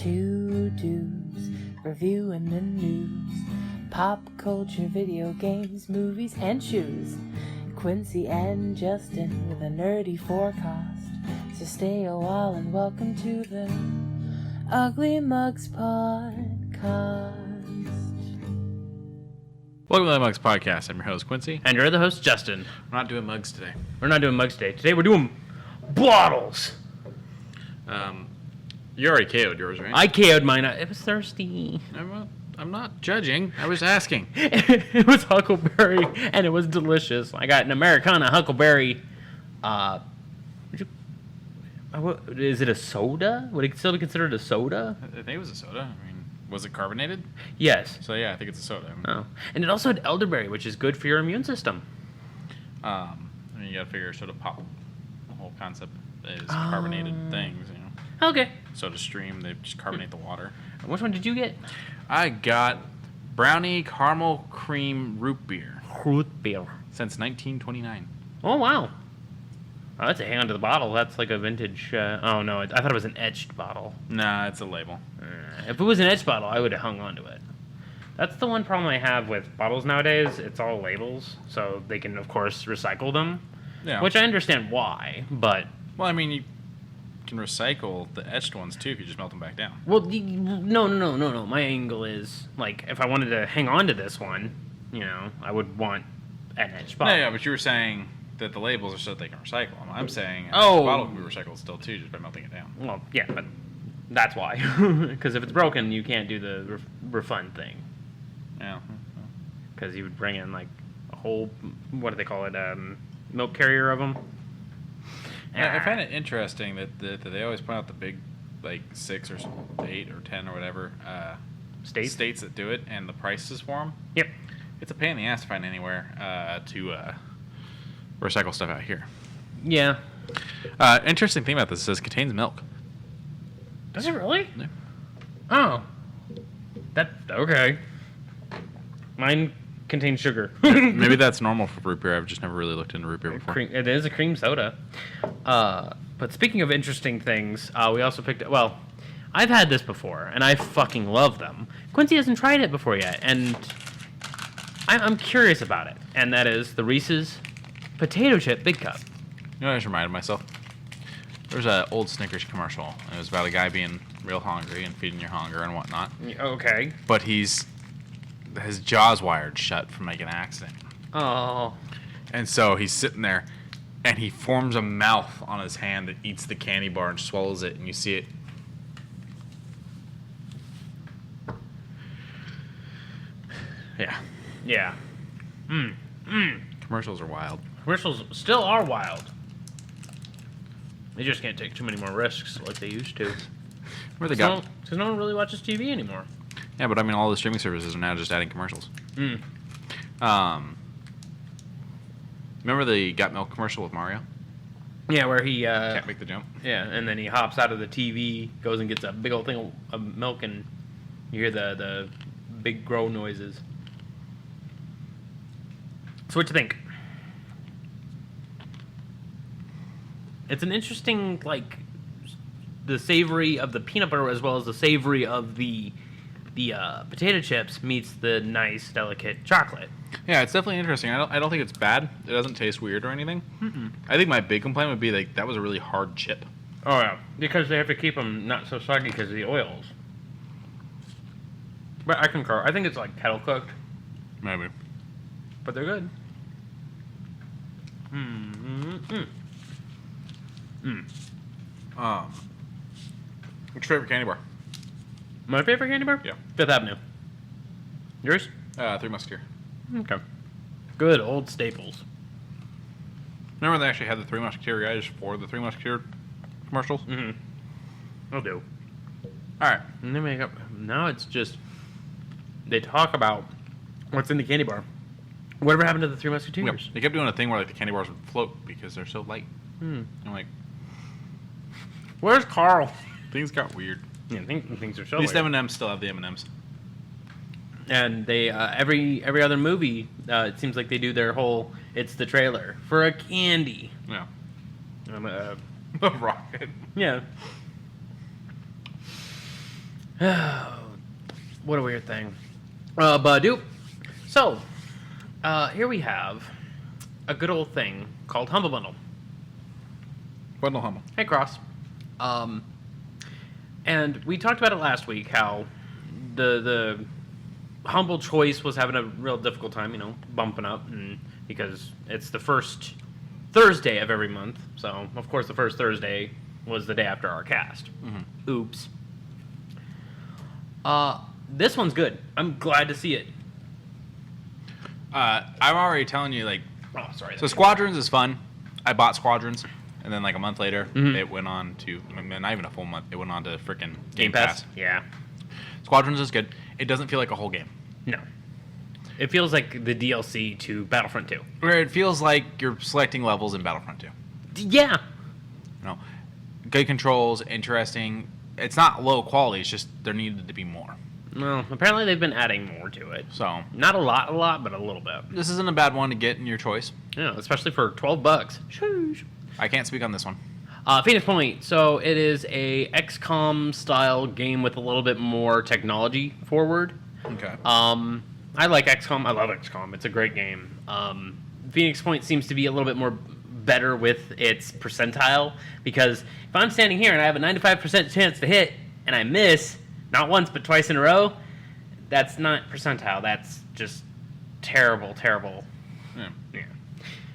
Two dudes reviewing the news, pop culture, video games, movies, and shoes. Quincy and Justin with a nerdy forecast. So stay a while and welcome to the Ugly Mugs Podcast. Welcome to the Mugs Podcast. I'm your host, Quincy. And you're the host, Justin. We're not doing mugs today. We're not doing mugs today. Today we're doing bottles. You already KO'd yours, right? I KO'd mine. It was thirsty. I'm not judging. I was asking. It was huckleberry, and it was delicious. I got an Americana huckleberry. Is it a soda? Would it still be considered a soda? I think it was a soda. I mean, was it carbonated? Yes. So yeah, I think it's a soda. Oh, and it also had elderberry, which is good for your immune system. I mean, you gotta figure soda pop. The whole concept is carbonated things, you know. Okay. Soda stream, they just carbonate the water. Which one did you get? I got brownie caramel cream root beer. Root beer. Since 1929. Oh, wow. Oh, that's a hang on to the bottle. That's like a vintage... oh, no. I thought it was an etched bottle. Nah, it's a label. If it was an etched bottle, I would have hung on to it. That's the one problem I have with bottles nowadays. It's all labels, so they can, of course, recycle them. Yeah. Which I understand why, but... Well, I mean, you can recycle the etched ones, too, if you just melt them back down. Well, no. My angle is, like, if I wanted to hang on to this one, you know, I would want an etched bottle. Yeah, but you were saying that the labels are so that they can recycle them. I'm saying the bottle can be recycled still, too, just by melting it down. Well, yeah, but that's why. Because if it's broken, you can't do the refund thing. Yeah. Because you would bring in, like, a whole, what do they call it, milk carrier of them. I find it interesting that they always point out the big, like, 6 or 8 or 10 or whatever states that do it and the prices for them. Yep. It's a pain in the ass to find anywhere to recycle stuff out here. Yeah. Interesting thing about this is it contains milk. Does it really? Yeah. Oh. Okay. Mine contains sugar. Maybe that's normal for root beer. I've just never really looked into root beer before. It is a cream soda. But speaking of interesting things, we also picked up... Well, I've had this before, and I fucking love them. Quincy hasn't tried it before yet, and I'm curious about it. And that is the Reese's Potato Chip Big Cup. You know what I just reminded myself? There's an old Snickers commercial, and it was about a guy being real hungry and feeding your hunger and whatnot. Okay. But his jaw's wired shut from like an accident. Oh. And so he's sitting there, and he forms a mouth on his hand that eats the candy bar and swallows it, and you see it. Yeah. Yeah. Commercials are wild. Commercials still are wild. They just can't take too many more risks like they used to. Where they got? Because no one really watches TV anymore. Yeah, but I mean, all the streaming services are now just adding commercials. Remember the Got Milk commercial with Mario? Yeah, where he... Can't make the jump. Yeah, and then he hops out of the TV, goes and gets a big old thing of milk, and you hear the big grow noises. So what you think? It's an interesting, like, the savory of the peanut butter as well as the savory of the potato chips meets the nice, delicate chocolate. Yeah, it's definitely interesting. I don't think it's bad. It doesn't taste weird or anything. I think my big complaint would be like that was a really hard chip. Oh yeah, because they have to keep them not so soggy because of the oils. But I concur. I think it's like kettle cooked. Maybe. But they're good. What's your favorite candy bar? My favorite candy bar? Yeah. Fifth Avenue. Yours? Three Musketeer. Okay. Good old staples. Remember when they actually had the Three Musketeer guys for the Three Musketeer commercials? I'll do. All right. And they make up. Now it's just they talk about what's in the candy bar. Whatever happened to the Three Musketeers? Yep. They kept doing a thing where like the candy bars would float because they're so light. I'm like, where's Carl? things got weird. Yeah, things are so At least weird. M&Ms still have the M&Ms. And they every other movie, it seems like they do their whole it's the trailer for a candy. Yeah. A rocket. Yeah. What a weird thing. Badoop. So, here we have a good old thing called Humble Bundle. Bundle Humble. Hey, Cross. And we talked about it last week, how the Humble choice was having a real difficult time, bumping up, and because it's the first Thursday of every month. So, of course, the first Thursday was the day after our cast. Mm-hmm. Oops. This one's good. I'm glad to see it. I'm already telling you, oh, sorry. So Squadrons is fun. I bought Squadrons, and then a month later, it went on to, not even a full month, it went on to freaking Game Pass. Yeah. Squadrons is good. It doesn't feel like a whole game. No. It feels like the DLC to Battlefront 2. Where it feels like you're selecting levels in Battlefront 2. Yeah. Good controls, interesting. It's not low quality, it's just there needed to be more. Well, apparently they've been adding more to it. So not a lot, but a little bit. This isn't a bad one to get in your choice. Yeah, especially for $12. Shoosh. I can't speak on this one. Phoenix Point. So it is a XCOM style game with a little bit more technology forward. Okay. I like XCOM. I love XCOM. It's a great game. Phoenix Point seems to be a little bit more better with its percentile, because if I'm standing here and I have a 95% chance to hit and I miss, not once but twice in a row, that's not percentile. That's just terrible. Yeah.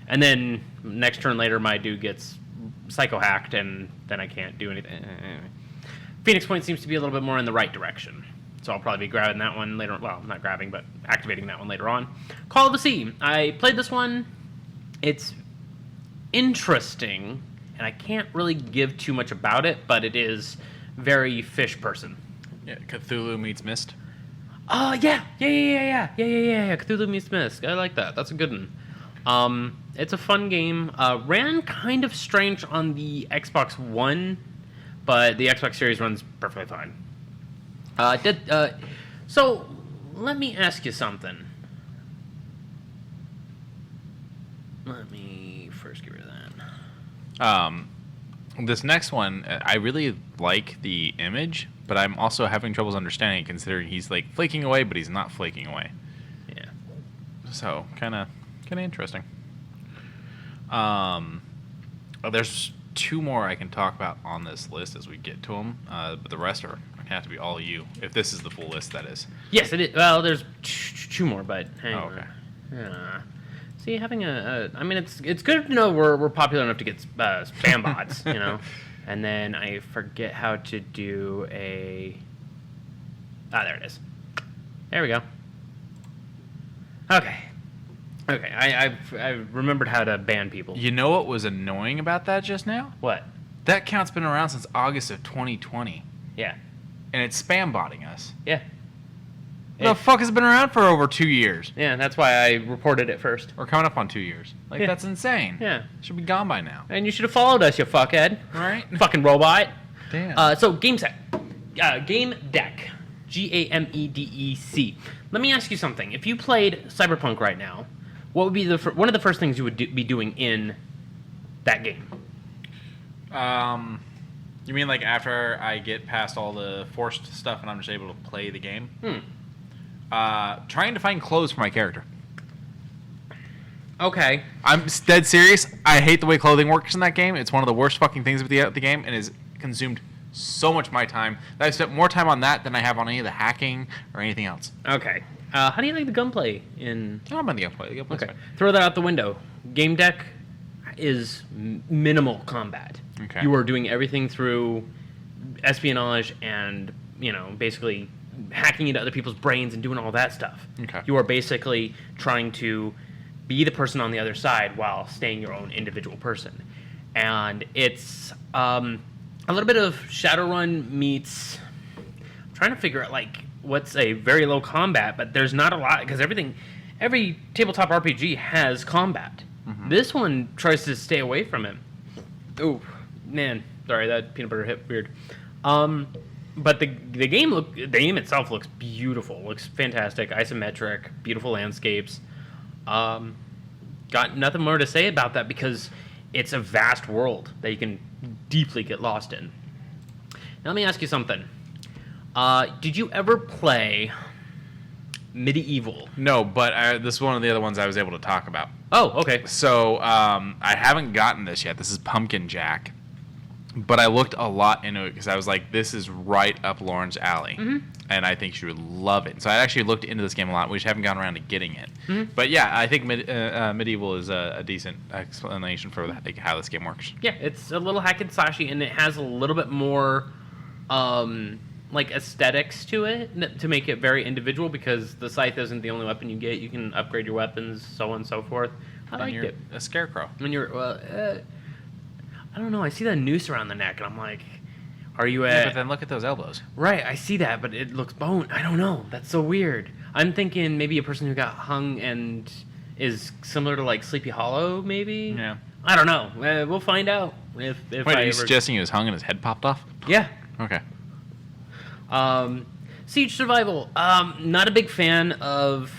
And then next turn later, my dude gets psycho hacked, and then I can't do anything. Phoenix Point seems to be a little bit more in the right direction, so I'll probably be grabbing that one later. Well, not grabbing, but activating that one later on. Call of the Sea. I played this one. It's interesting, and I can't really give too much about it, but it is very fish person. Yeah, Cthulhu meets Myst. Oh, yeah. Cthulhu meets Myst. I like that. That's a good one. It's a fun game. Ran kind of strange on the Xbox One, but the Xbox Series runs perfectly fine. So, let me ask you something. Let me first get rid of that. This next one, I really like the image, but I'm also having troubles understanding it, considering he's flaking away, but he's not flaking away. Yeah. So kind of interesting. There's two more I can talk about on this list as we get to them, but the rest are gonna have to be all you. If this is the full list, that is. Yes, it is. Well, there's two more, but hang on. Okay. See, having I mean, it's good to know we're popular enough to get spam bots, And then I forget how to do a. There it is. There we go. Okay. I remembered how to ban people. You know what was annoying about that just now? What? That count's been around since August of 2020. Yeah. And it's spam botting us. Yeah. The fuck has it been around for over 2 years? Yeah, that's why I reported it first. We're coming up on 2 years. Yeah. That's insane. Yeah. It should be gone by now. And you should have followed us, you fuckhead. Right? Fucking robot. Damn. So, Game Deck. GAMEDEC. Let me ask you something. If you played Cyberpunk right now, what would be one of the first things you would be doing in that game? You mean after I get past all the forced stuff and I'm just able to play the game? Trying to find clothes for my character. Okay. I'm dead serious. I hate the way clothing works in that game. It's one of the worst fucking things with the game, and has consumed so much of my time that I've spent more time on that than I have on any of the hacking or anything else. Okay. How do you like the gunplay in... I'm on the gunplay. The gunplay's okay. fine. Throw that out the window. Game Deck is minimal combat. Okay. You are doing everything through espionage and, basically hacking into other people's brains and doing all that stuff. Okay. You are basically trying to be the person on the other side while staying your own individual person. And it's a little bit of Shadowrun meets... I'm trying to figure out, what's a very low combat, but there's not a lot, because every tabletop RPG has combat. Mm-hmm. This one tries to stay away from it. Oh, man. Sorry, that peanut butter hit weird. But the game itself looks beautiful. Looks fantastic, isometric, beautiful landscapes. Got nothing more to say about that because it's a vast world that you can deeply get lost in. Now let me ask you something. Did you ever play Medieval? No, but this is one of the other ones I was able to talk about. Oh, okay. So I haven't gotten this yet. This is Pumpkin Jack. But I looked a lot into it because I was like, this is right up Lauren's alley. Mm-hmm. And I think she would love it. So I actually looked into this game a lot. We just haven't gotten around to getting it. Mm-hmm. But yeah, I think Medieval is a decent explanation for how this game works. Yeah, it's a little hack and slashy, and it has a little bit more aesthetics to it to make it very individual, because the scythe isn't the only weapon you get. You can upgrade your weapons, so on and so forth. I liked it. A scarecrow. When you're, I don't know. I see that noose around the neck, and I'm like, are you at... Yeah, but then look at those elbows. Right, I see that, but it looks bone. I don't know. That's so weird. I'm thinking maybe a person who got hung and is similar to, like, Sleepy Hollow, maybe? Yeah. I don't know. We'll find out. Wait, are you suggesting he was hung and his head popped off? Yeah. Okay. Siege Survival. Not a big fan of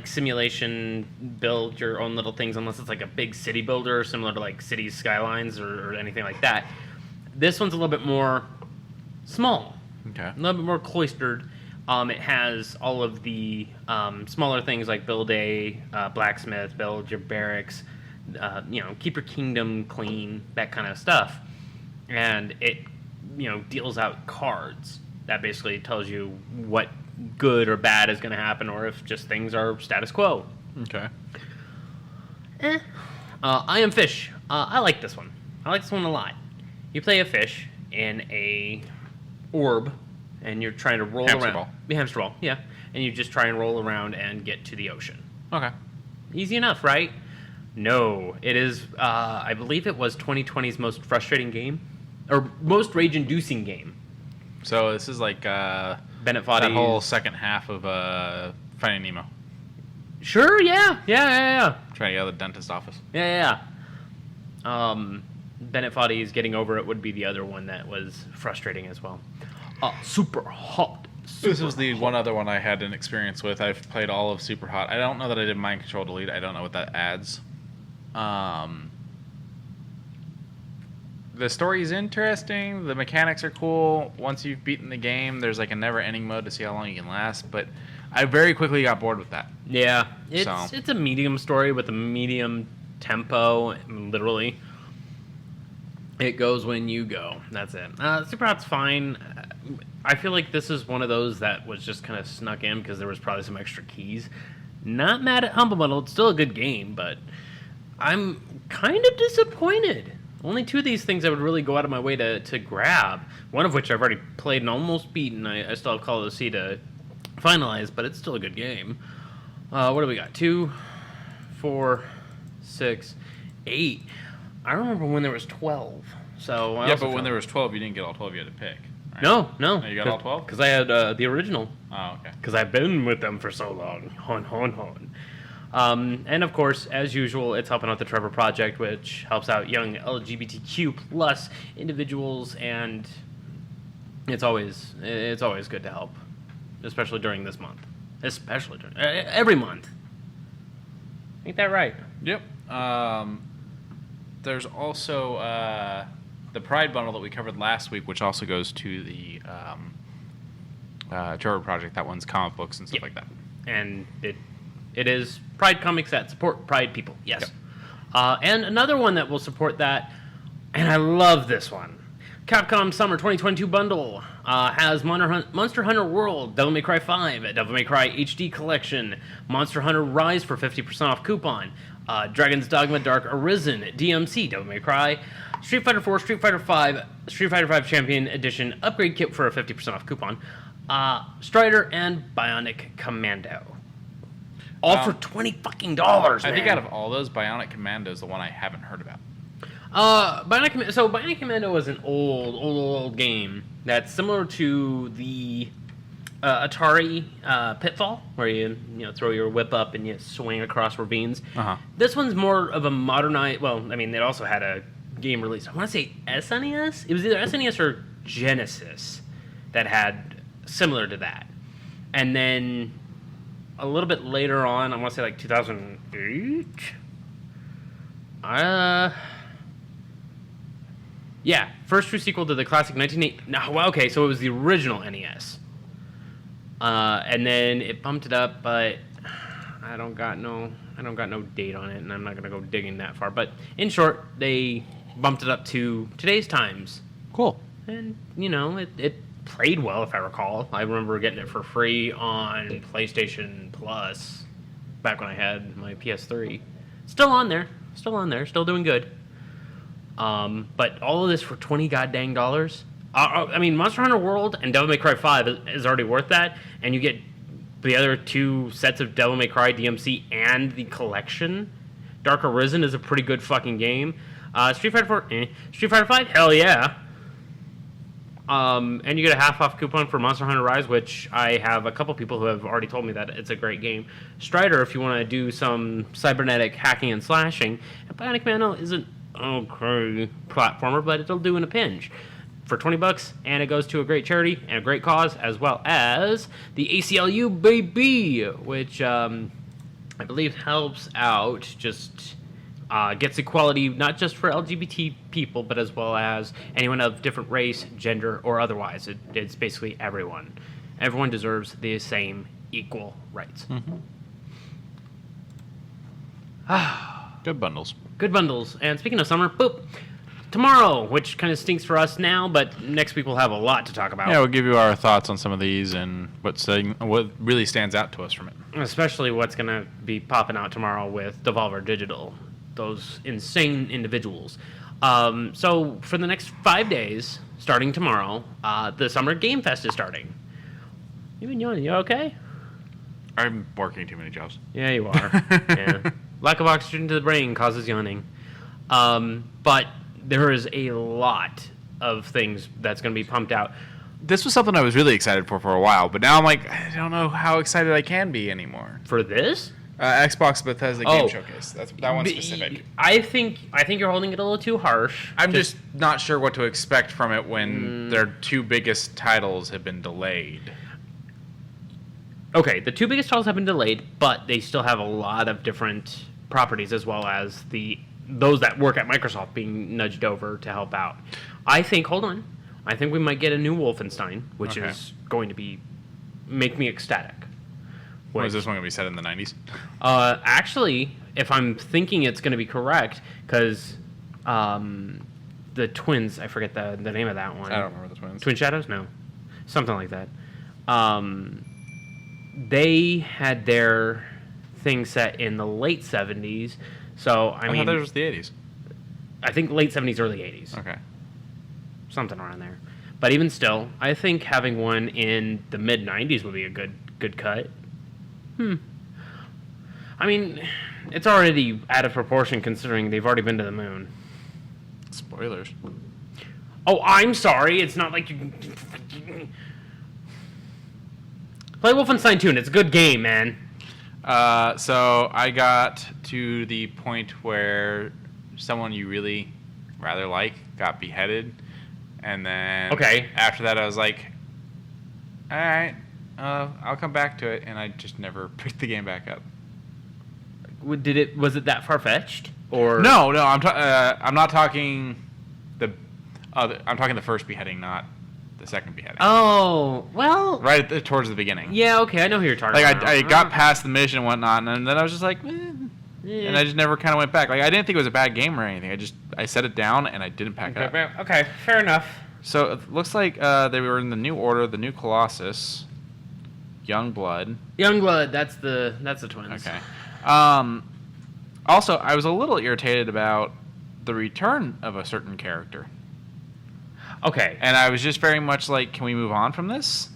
simulation, build your own little things, unless it's like a big city builder, similar to like Cities Skylines or anything like that. This one's a little bit more small. Okay. A little bit more cloistered. It has all of the smaller things like build a blacksmith, build your barracks, keep your kingdom clean, that kind of stuff. And it, deals out cards. That basically tells you what good or bad is going to happen, or if just things are status quo. Okay. I Am Fish. I like this one. I like this one a lot. You play a fish in a orb, and you're trying to roll around. Ball. Hamster ball, yeah. And you just try and roll around and get to the ocean. Okay. Easy enough, right? No, it is. I believe it was 2020's most frustrating game, or most rage-inducing game. So this is like Bennett Foddy's... that whole second half of Finding Nemo. Sure, yeah. Trying to get out of the dentist office. Yeah. Bennett Foddy's Getting Over It would be the other one that was frustrating as well. Super Hot. This was the one other one I had an experience with. I've played all of Super Hot. I don't know that I did Mind Control Delete. I don't know what that adds. The story is interesting. The mechanics are cool. Once you've beaten the game, there's like a never-ending mode to see how long you can last. But I very quickly got bored with that. Yeah, it's a medium story with a medium tempo, literally. It goes when you go. That's it. Super Hot's fine. I feel like this is one of those that was just kind of snuck in because there was probably some extra keys. Not mad at Humble Bundle. It's still a good game, but I'm kind of disappointed. Only two of these things I would really go out of my way to grab. One of which I've already played and almost beaten. I still have Call of the Sea to finalize, but it's still a good game. What do we got? 2, 4, 6, 8. I remember when there was 12. So but when there was 12, you didn't get all 12 you had to pick. Right? No. You got all 12? Because I had the original. Oh, okay. Because I've been with them for so long. Hon. And of course, as usual, it's helping out the Trevor Project, which helps out young LGBTQ plus individuals, and it's always good to help, especially during this month. Especially during every month. Ain't that right? Yep. There's also the Pride bundle that we covered last week, which also goes to the Trevor Project. That one's comic books and stuff like that. And it is Pride comics that support Pride people. Yes. Yep. And another one that will support that, and I love this one. Capcom Summer 2022 bundle has Monster Hunter World, Devil May Cry 5, Devil May Cry HD Collection, Monster Hunter Rise for 50% off coupon, Dragon's Dogma Dark Arisen, DMC, Devil May Cry, Street Fighter 4, Street Fighter 5, Street Fighter 5 Champion Edition upgrade kit for a 50% off coupon, Strider, and Bionic Commando. All for $20 fucking dollars. I think out of all those, Bionic Commando is the one I haven't heard about. Bionic Commando is an old game that's similar to the Atari Pitfall, where you throw your whip up and you swing across ravines. Uh-huh. This one's more of a modernized. Well, I mean, it also had a game release. I want to say SNES. It was either SNES or Genesis that had similar to that, and then a little bit later on, I want to say like 2008. Yeah, first true sequel to the classic 1980. No, well, okay, so it was the original NES. And then it bumped it up, but I don't got no date on it, and I'm not gonna go digging that far. But in short, they bumped it up to today's times. Cool. And it played well, if I recall. I remember getting it for free on PlayStation Plus back when I had my PS3. Still on there, still doing good. But all of this for $20 goddamn dollars. I mean, Monster Hunter World and Devil May Cry 5 is already worth that, and you get the other 2 sets of Devil May Cry DMC and the collection. Dark Arisen is a pretty good fucking game. Street Fighter 4, Street Fighter 5, hell yeah. And you get a half-off coupon for Monster Hunter Rise, which I have a couple people who have already told me that it's a great game. Strider, if you want to do some cybernetic hacking and slashing. And Bionic Commando isn't okay platformer, but it'll do in a pinch. For $20, and it goes to a great charity and a great cause, as well as the ACLU, baby, which I believe helps out, just gets equality not just for LGBT people, but as well as anyone of different race, gender, or otherwise. It's basically everyone. Everyone deserves the same equal rights. Mm-hmm. Good bundles. Good bundles. And speaking of summer, boop. Tomorrow, which kind of stinks for us now, but next week we'll have a lot to talk about. Yeah, we'll give you our thoughts on some of these and what really stands out to us from it. Especially what's going to be popping out tomorrow with Devolver Digital. Those insane individuals. So for the next 5 days, starting tomorrow, the Summer Game Fest is starting. You've been yawning. You okay? I'm working too many jobs. Yeah, you are. Yeah. Lack of oxygen to the brain causes yawning. But there is a lot of things that's going to be pumped out. This was something I was really excited for a while, but now I'm like, I don't know how excited I can be anymore. For this? Xbox Bethesda Game Showcase. That's that one specific. I think you're holding it a little too harsh. I'm just not sure what to expect from it when their 2 biggest titles have been delayed. Okay, the 2 biggest titles have been delayed, but they still have a lot of different properties, as well as those that work at Microsoft being nudged over to help out. I think we might get a new Wolfenstein, which is going to make me ecstatic. Is this one going to be set in the 90s? Actually, if I'm thinking it's going to be correct, because the twins, I forget the name of that one. I don't remember the twins. Twin Shadows? No. Something like that. They had their thing set in the late 70s. So, I mean, thought that was the 80s. I think late 70s, early 80s. Okay. Something around there. But even still, I think having one in the mid 90s would be a good cut. I mean, it's already out of proportion considering they've already been to the moon. Spoilers. Oh, I'm sorry. It's not like you can play Wolfenstein 2, and it's a good game, man. So I got to the point where someone you really rather like got beheaded, and then after that I was like, all right, I'll come back to it, and I just never picked the game back up. Was it that far-fetched? Or No, I'm not talking I'm talking the first beheading, not the second beheading. Oh, well, right towards the beginning. Yeah, okay, I know who you're talking about. I got past the mission and whatnot, and then I was just like, and I just never kind of went back. Like, I didn't think it was a bad game or anything. I set it down and I didn't pack up. Okay, fair enough. So it looks like they were in the New Order, the New Colossus, Youngblood. Youngblood, that's the twins. Okay. Also, I was a little irritated about the return of a certain character. Okay. And I was just very much like, can we move on from this?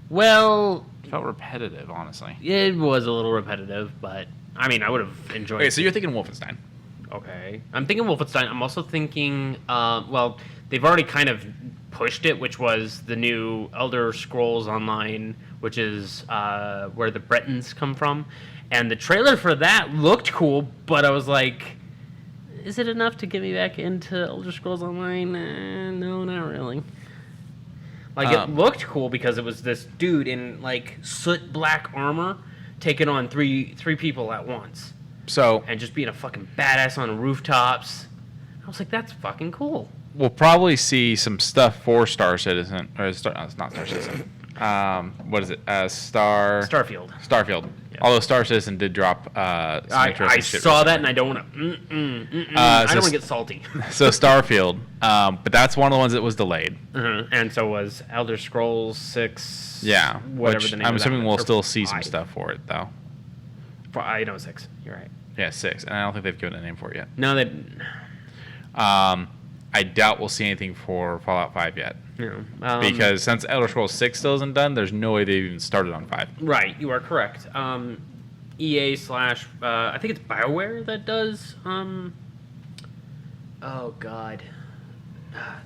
Well, it felt repetitive, honestly. It was a little repetitive, but I mean, I would have enjoyed it. Okay, so you're thinking Wolfenstein. Okay. I'm thinking Wolfenstein. I'm also thinking, well, they've already kind of pushed it, which was the new Elder Scrolls Online, which is where the Bretons come from. And the trailer for that looked cool, but I was like, is it enough to get me back into Elder Scrolls Online? No, not really. Like, it looked cool because it was this dude in, like, soot black armor taking on three people at once. So... And just being a fucking badass on rooftops. I was like, that's fucking cool. we'll probably see some stuff for Star Citizen, or it's not Star Citizen. What is it? Starfield. Starfield. Yeah. Although Star Citizen did drop. I saw that, and I don't want to. I don't want to get salty. So Starfield, but that's one of the ones that was delayed. And so was Elder Scrolls 6. Yeah, whatever the name. I'm of assuming that we'll still see some stuff for it, though. I know 6. You're right. Yeah, 6, and I don't think they've given a name for it yet. No, they. I doubt we'll see anything for Fallout 5 yet. Yeah. Because since Elder Scrolls 6 still isn't done, there's no way they've even started on 5. Right, you are correct. EA / I think it's BioWare that does. Oh God,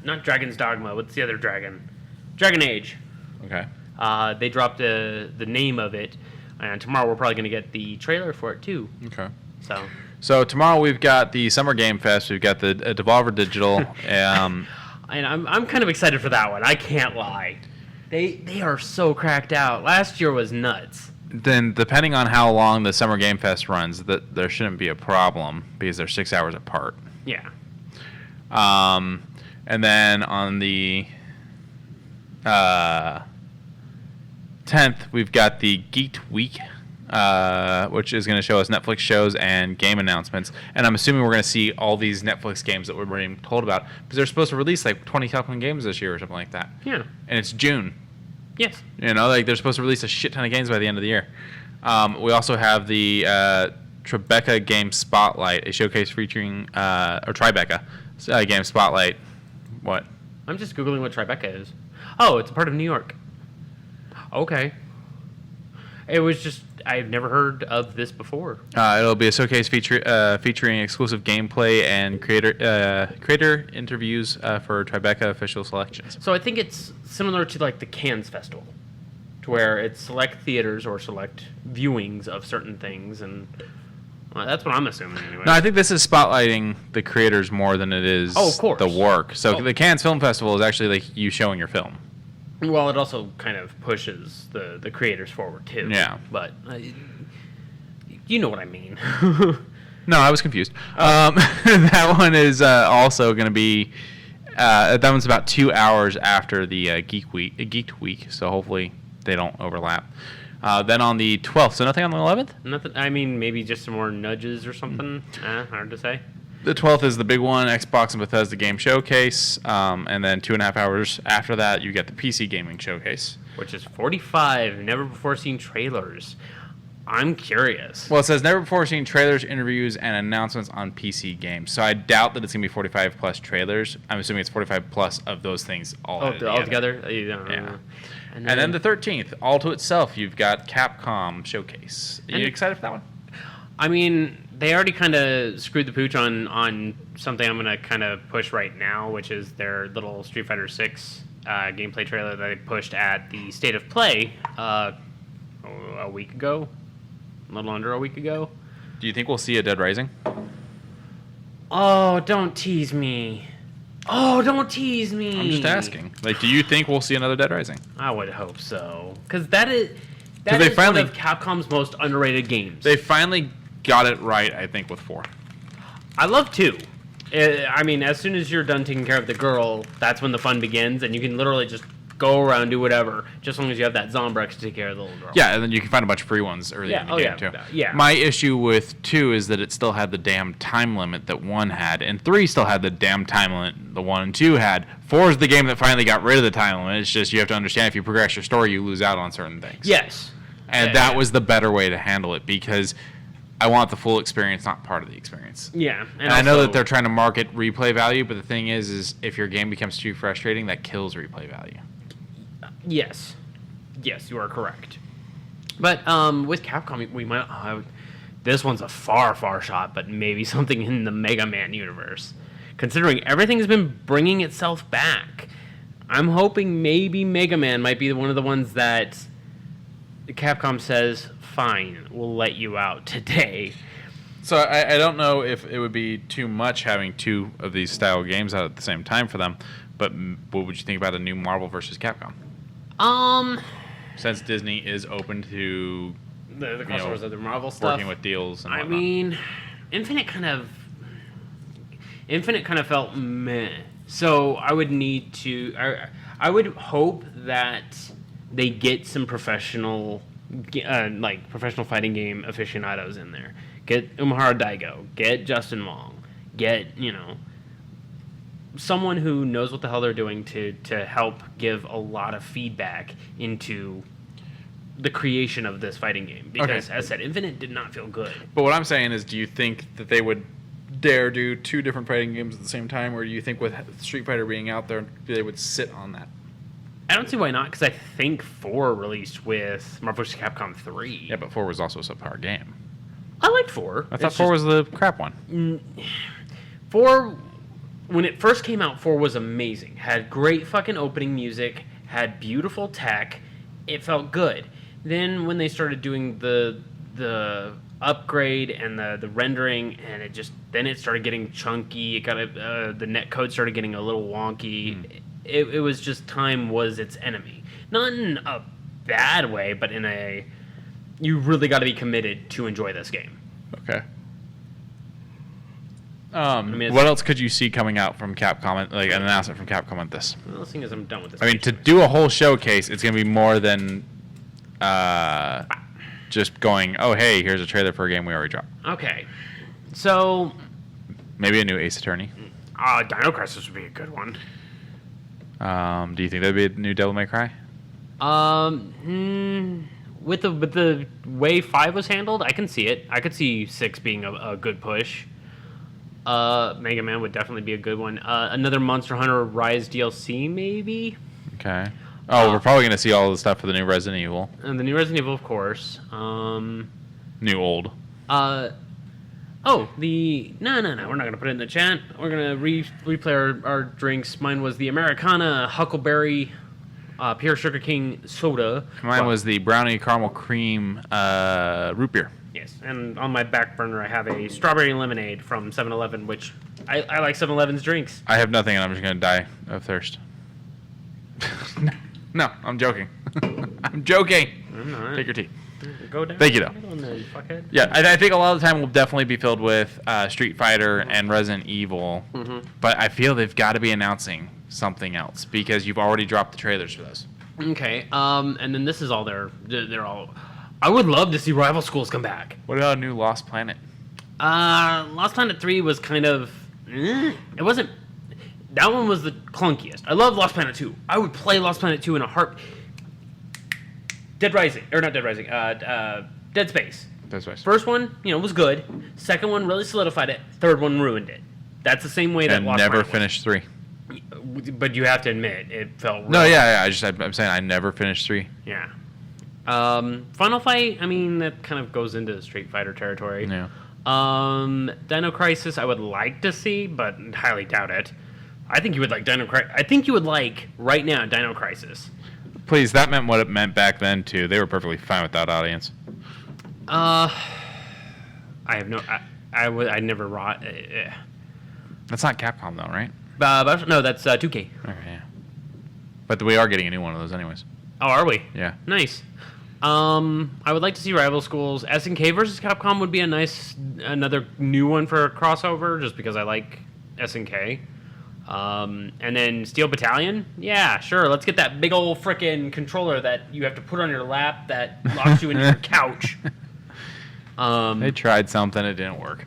not Dragon's Dogma. What's the other dragon? Dragon Age. Okay. They dropped the name of it, and tomorrow we're probably going to get the trailer for it too. Okay. So tomorrow we've got the Summer Game Fest. We've got the Devolver Digital. And I'm kind of excited for that one. I can't lie. They are so cracked out. Last year was nuts. Then, depending on how long the Summer Game Fest runs, that there shouldn't be a problem because they're 6 hours apart. Yeah. And then on the 10th, we've got the Geeked Week, which is going to show us Netflix shows and game announcements. And I'm assuming we're going to see all these Netflix games that we're being told about because they're supposed to release like 20 Capcom games this year or something like that. Yeah. And it's June. Yes. You know, like they're supposed to release a shit ton of games by the end of the year. We also have the Tribeca Game Spotlight, a showcase featuring or Tribeca Game Spotlight. What? I'm just Googling what Tribeca is. Oh, it's a part of New York. Okay. It was just, I've never heard of this before. It'll be a showcase featuring exclusive gameplay and creator interviews for Tribeca official selections. So I think it's similar to like the Cannes Festival, to where it's select theaters or select viewings of certain things, and that's what I'm assuming anyway. No, I think this is spotlighting the creators more than it is of course. The work. So the Cannes Film Festival is actually like you showing your film. Well, it also kind of pushes the creators forward too. Yeah, but you know what I mean. No, I was confused. That one is also going to be. That one's about 2 hours after the Geeked Week, so hopefully they don't overlap. Then on the 12th, so nothing on the 11th? Nothing. I mean, maybe just some more nudges or something. Hard to say. The 12th is the big one, Xbox and Bethesda Game Showcase. And then 2.5 hours after that, you get the PC Gaming Showcase. Which is 45 never-before-seen trailers. I'm curious. Well, it says never-before-seen trailers, interviews, and announcements on PC games. So I doubt that it's going to be 45-plus trailers. I'm assuming it's 45-plus of those things all together. Yeah. And then the 13th, all to itself, you've got Capcom Showcase. Are you excited for that one? I mean, they already kind of screwed the pooch on something I'm going to kind of push right now, which is their little Street Fighter 6 gameplay trailer that they pushed at the State of Play a week ago, a little under a week ago. Do you think we'll see a Dead Rising? Oh, don't tease me. Oh, don't tease me. I'm just asking. Like, do you think we'll see another Dead Rising? I would hope so. Because that is one of Capcom's most underrated games. They finally got it right, I think, with 4. I love 2. I mean, as soon as you're done taking care of the girl, that's when the fun begins, and you can literally just go around, do whatever, just as long as you have that Zombrex to take care of the little girl. Yeah, and then you can find a bunch of free ones early in the game, too. Yeah. My issue with 2 is that it still had the damn time limit that 1 had, and 3 still had the damn time limit the 1 and 2 had. 4 is the game that finally got rid of the time limit. It's just you have to understand if you progress your story, you lose out on certain things. Yes. And that was the better way to handle it, because I want the full experience, not part of the experience. Yeah. And I know that they're trying to market replay value, but the thing is if your game becomes too frustrating, that kills replay value. Yes. Yes, you are correct. But with Capcom, we might... this one's a far, far shot, but maybe something in the Mega Man universe. Considering everything's been bringing itself back, I'm hoping maybe Mega Man might be one of the ones that Capcom says, fine, we'll let you out today. So I don't know if it would be too much having 2 of these style games out at the same time for them, but what would you think about a new Marvel versus Capcom? Since Disney is open to the crossovers of the Marvel stuff, working with deals and whatnot. I mean, Infinite kind of felt meh So I would need to. I would hope that they get some professional fighting game aficionados in there. Get Umahara Daigo. Get Justin Wong. Get someone who knows what the hell they're doing to help give a lot of feedback into the creation of this fighting game. Because, as I said, Infinite did not feel good. But what I'm saying is, do you think that they would dare do 2 different fighting games at the same time, or do you think with Street Fighter being out there, they would sit on that? I don't see why not, because I think 4 released with Marvel vs. Capcom 3. Yeah, but 4 was also a subpar game. I liked 4. I thought 4 was the crap one. 4, when it first came out, 4 was amazing. Had great fucking opening music, had beautiful tech. It felt good. Then when they started doing the upgrade and the rendering, and it started getting chunky. It got the netcode started getting a little wonky. It was just time was its enemy. Not in a bad way, but in a you really got to be committed to enjoy this game. Okay. What else could you see coming out from Capcom, like an announcement from Capcom on this? Well, the thing is, I'm done with this. I mean, to do a whole showcase, it's going to be more than just going, oh, hey, here's a trailer for a game we already dropped. Okay. So... maybe a new Ace Attorney. Dino Crisis would be a good one. Do you think that'd be a new Devil May Cry? With the way 5 was handled, I can see it. I could see 6 being a good push. Mega Man would definitely be a good one. Another Monster Hunter Rise DLC, maybe? Okay. Oh, we're probably going to see all the stuff for the new Resident Evil. And the new Resident Evil, of course. New old. No, we're not going to put it in the chat. We're going to replay our drinks. Mine was the Americana Huckleberry Pure Sugar King Soda. Mine was the Brownie Caramel Cream Root Beer. Yes, and on my back burner I have a Strawberry Lemonade from 7-Eleven, which I like 7-Eleven's drinks. I have nothing, and I'm just going to die of thirst. No, I'm joking. I'm joking. I'm not. Take your tea. Go down. Thank you, though. You fuckhead. Yeah, I think a lot of the time will definitely be filled with Street Fighter and Resident Evil. Mm-hmm. But I feel they've got to be announcing something else because you've already dropped the trailers for those. Okay. And then this is all they're all. I would love to see Rival Schools come back. What about a new Lost Planet? Lost Planet 3 was kind of. It wasn't. That one was the clunkiest. I love Lost Planet 2. I would play Lost Planet 2 in a heart. Dead Space. Dead Space. First one, was good. Second one really solidified it. Third one ruined it. That's the same way that Lost never Planet finished 3. But you have to admit, it felt real. No, yeah. I'm saying I never finished 3. Yeah. Final Fight, I mean, that kind of goes into Street Fighter territory. Yeah. Dino Crisis, I would like to see, but highly doubt it. I think you would like Dino Crisis. I think you would like, right now, Dino Crisis. Please, that meant what it meant back then, too. They were perfectly fine with that audience. I have no... I never... That's not Capcom, though, right? No, that's 2K. Okay, yeah. But we are getting a new one of those anyways. Oh, are we? Yeah. Nice. I would like to see Rival Schools. SNK versus Capcom would be another new one for a crossover, just because I like SNK. And then Steel Battalion? Yeah, sure. Let's get that big old frickin' controller that you have to put on your lap that locks you in your couch. They tried something, it didn't work.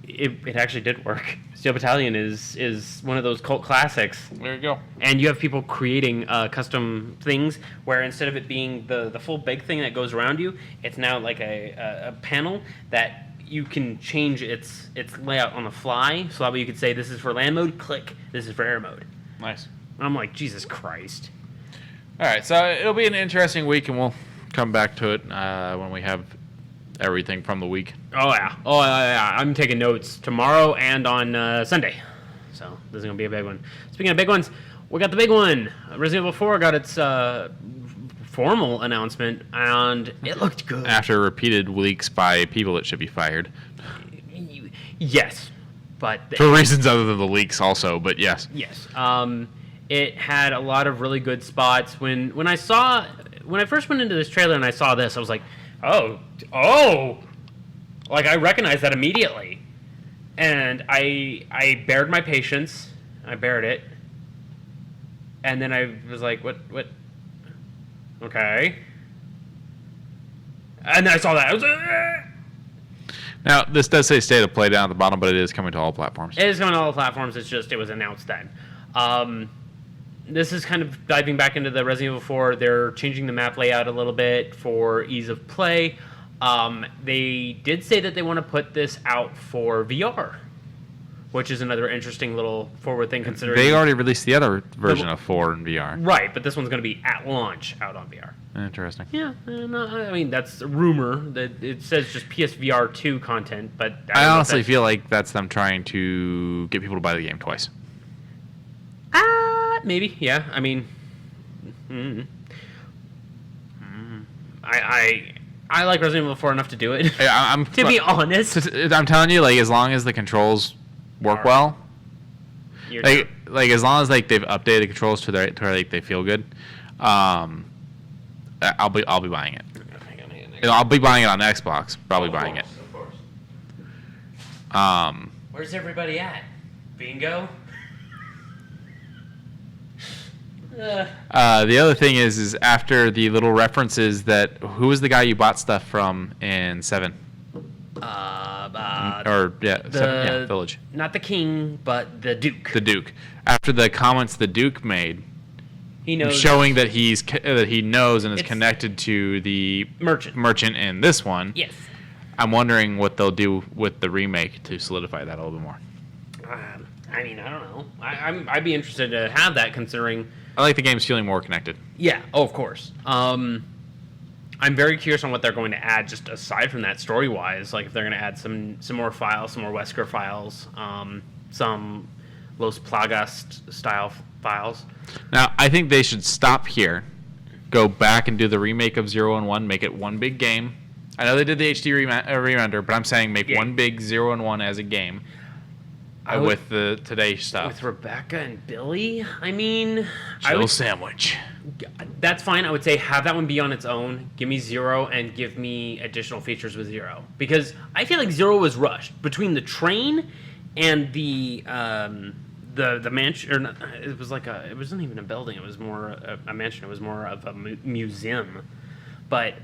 It actually did work. Steel Battalion is one of those cult classics. There you go. And you have people creating custom things where instead of it being the full big thing that goes around you, it's now like a panel that you can change its layout on the fly. So that way you could say, this is for land mode, click. This is for air mode. Nice. And I'm like, Jesus Christ. All right, so it'll be an interesting week, and we'll come back to it when we have everything from the week. Oh yeah. I'm taking notes tomorrow and on Sunday. So this is going to be a big one. Speaking of big ones, we got the big one. Resident Evil 4 got its formal announcement, and it looked good. After repeated leaks by people that should be fired. Yes. But for reasons other than the leaks also, but yes. Yes. It had a lot of really good spots. When I first went into this trailer and I saw this, I was like, oh, like I recognized that immediately, and I bared my patience, I bared it. And then I was like, what? Okay. And then I saw that. I was like, Now, this does say state of play down at the bottom, but it is coming to all platforms. It is coming to all platforms. It's just, it was announced then. This is kind of diving back into the Resident Evil 4. They're changing the map layout a little bit for ease of play. They did say that they want to put this out for VR, which is another interesting little forward thing considering... They already released the other version of 4 in VR. Right, but this one's going to be at launch out on VR. Interesting. Yeah, I mean, that's a rumor. That it says just PSVR 2 content, but... I honestly feel like that's them trying to get people to buy the game twice. Maybe, yeah. I mean... I like Resident Evil 4 enough to do it. To be honest. I'm telling you, like, as long as the controls work well... Like as long as like they've updated the controls to where like they feel good, I'll be buying it. I'll be buying it on Xbox. Probably buying it. Of course. Where's everybody at? Bingo. The other thing is after the little references that who was the guy you bought stuff from in 7? Village. Not the king, but the Duke. The Duke. After the comments the Duke made, he knows, showing that he knows and is connected to the merchant in this one. Yes. I'm wondering what they'll do with the remake to solidify that a little bit more. I mean, I don't know. I'd be interested to have that, considering. I like the game's feeling more connected. Yeah. Oh, of course. I'm very curious on what they're going to add, just aside from that, story-wise. Like, if they're going to add some more files, some more Wesker files, some Los Plagas-style files. Now, I think they should stop here, go back and do the remake of 0 and 1, make it one big game. I know they did the HD render, but I'm saying make one big 0 and 1 as a game with the today stuff. With Rebecca and Billy? I mean... Chill sandwich. That's fine. I would say have that one be on its own. Give me 0 and give me additional features with 0. Because I feel like 0 was rushed. Between the train and the mansion... Or not, it wasn't even a building. It was more a mansion. It was more of a museum. But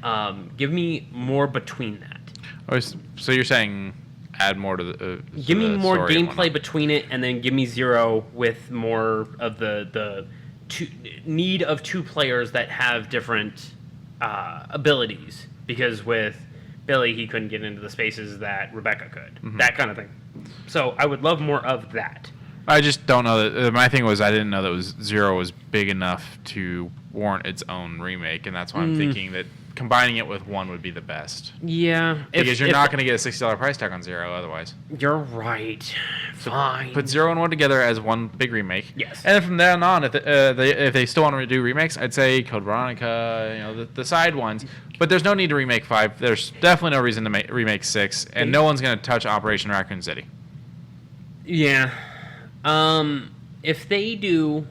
give me more between that. Oh, so you're saying... add more to the give me more gameplay between it, and then give me 0 with more of the need of 2 players that have different abilities. Because with Billy, he couldn't get into the spaces that Rebecca could. Mm-hmm. That kind of thing. So I would love more of that. I just don't know that. My thing was I didn't know that 0 was big enough to warrant its own remake, and that's why I'm thinking that combining it with 1 would be the best. Yeah. Because you're not going to get a $60 price tag on 0 otherwise. You're right. Fine. Put 0 and 1 together as one big remake. Yes. And then from then on, if they still want to do remakes, I'd say Code Veronica, the side ones. But there's no need to remake 5. There's definitely no reason to remake 6. And no one's going to touch Operation Raccoon City. Yeah. If they do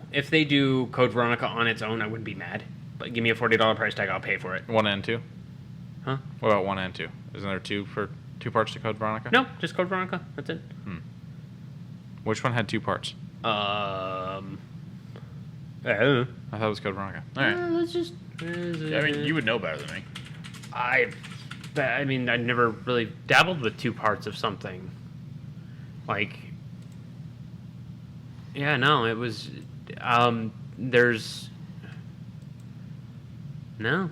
Code Veronica on its own, I wouldn't be mad. But give me a $40 price tag, I'll pay for it. 1 and 2? Huh? What about 1 and 2? Isn't there 2 parts to Code Veronica? No, just Code Veronica. That's it. Which one had 2 parts? I don't know. I thought it was Code Veronica. All right. Let's just... I mean, you would know better than me. I mean, I never really dabbled with 2 parts of something. Like... Yeah, no, it was... there's... No.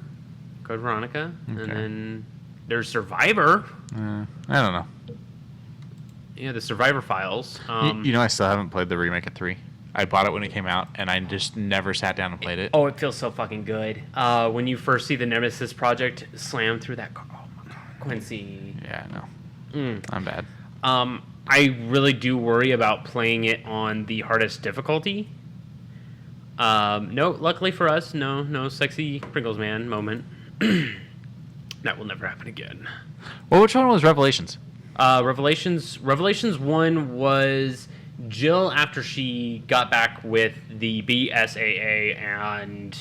Code Veronica. Okay. And then there's Survivor. I don't know. Yeah, the Survivor files. You know, I still haven't played the remake of 3. I bought it when it came out, and I just never sat down and played it. Oh, it feels so fucking good. When you first see the Nemesis Project slam through that car. Oh, my God. Quincy. Yeah, I know. I'm bad. I really do worry about playing it on the hardest difficulty. No, luckily for us, no sexy Pringles Man moment. That will never happen again. Well, which one was Revelations? Revelations 1 was Jill after she got back with the BSAA and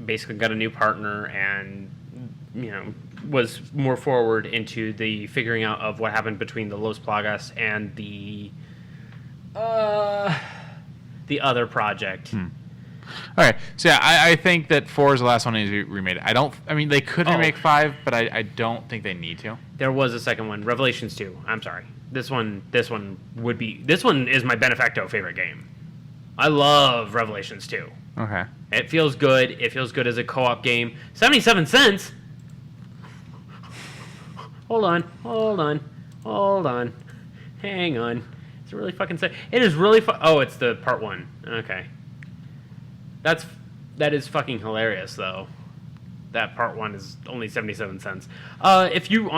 basically got a new partner and, was more forward into the figuring out of what happened between the Los Plagas and the The other project. All right, so yeah, I think that 4 is the last one that needs to be remade. I mean, they could remake 5, but I don't think they need to. There was a second one, Revelations 2. I'm sorry. This one is my benefacto favorite game. I love Revelations 2. Okay. It feels good. It feels good as a co-op game. 77 cents. Hold on. Hang on. It's really fucking sad. It is really oh, it's the part 1. Okay. That is fucking hilarious though. That part 1 is only 77 cents. If you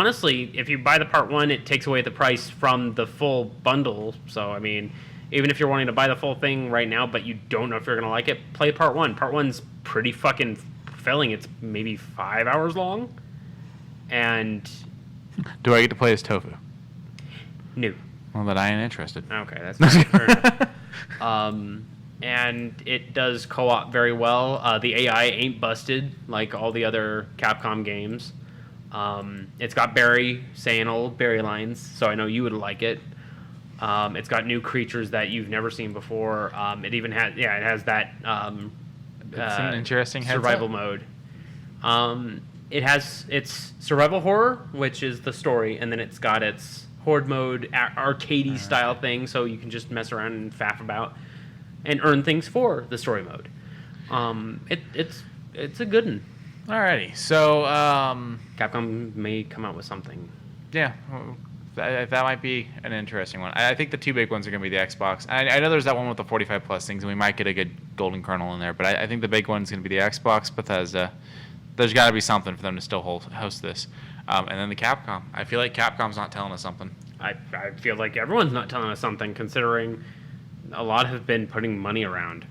buy the part 1, it takes away the price from the full bundle. So I mean, even if you're wanting to buy the full thing right now, but you don't know if you're gonna like it, play part 1. Part 1's pretty fucking fulfilling. It's maybe 5 hours long. And do I get to play as Tofu? No. Well, then I ain't interested. Okay, that's fair enough. And it does co-op very well. The AI ain't busted like all the other Capcom games. It's got Barry saying old Barry lines, so I know you would like it. It's got new creatures that you've never seen before. It even has, it has that it's an interesting survival mode. It has its survival horror, which is the story, and then it's got its horde mode, arcadey style thing, so you can just mess around and faff about and earn things for the story mode. It's a good one. Alrighty, so Capcom may come out with something. Yeah, that might be an interesting one. I think the 2 big ones are going to be the Xbox. I know there's that one with the 45 plus things, and we might get a good golden kernel in there. But I think the big one's going to be the Xbox, Bethesda. There's got to be something for them to still host this. And then the Capcom. I feel like Capcom's not telling us something. I feel like everyone's not telling us something, considering a lot have been putting money around.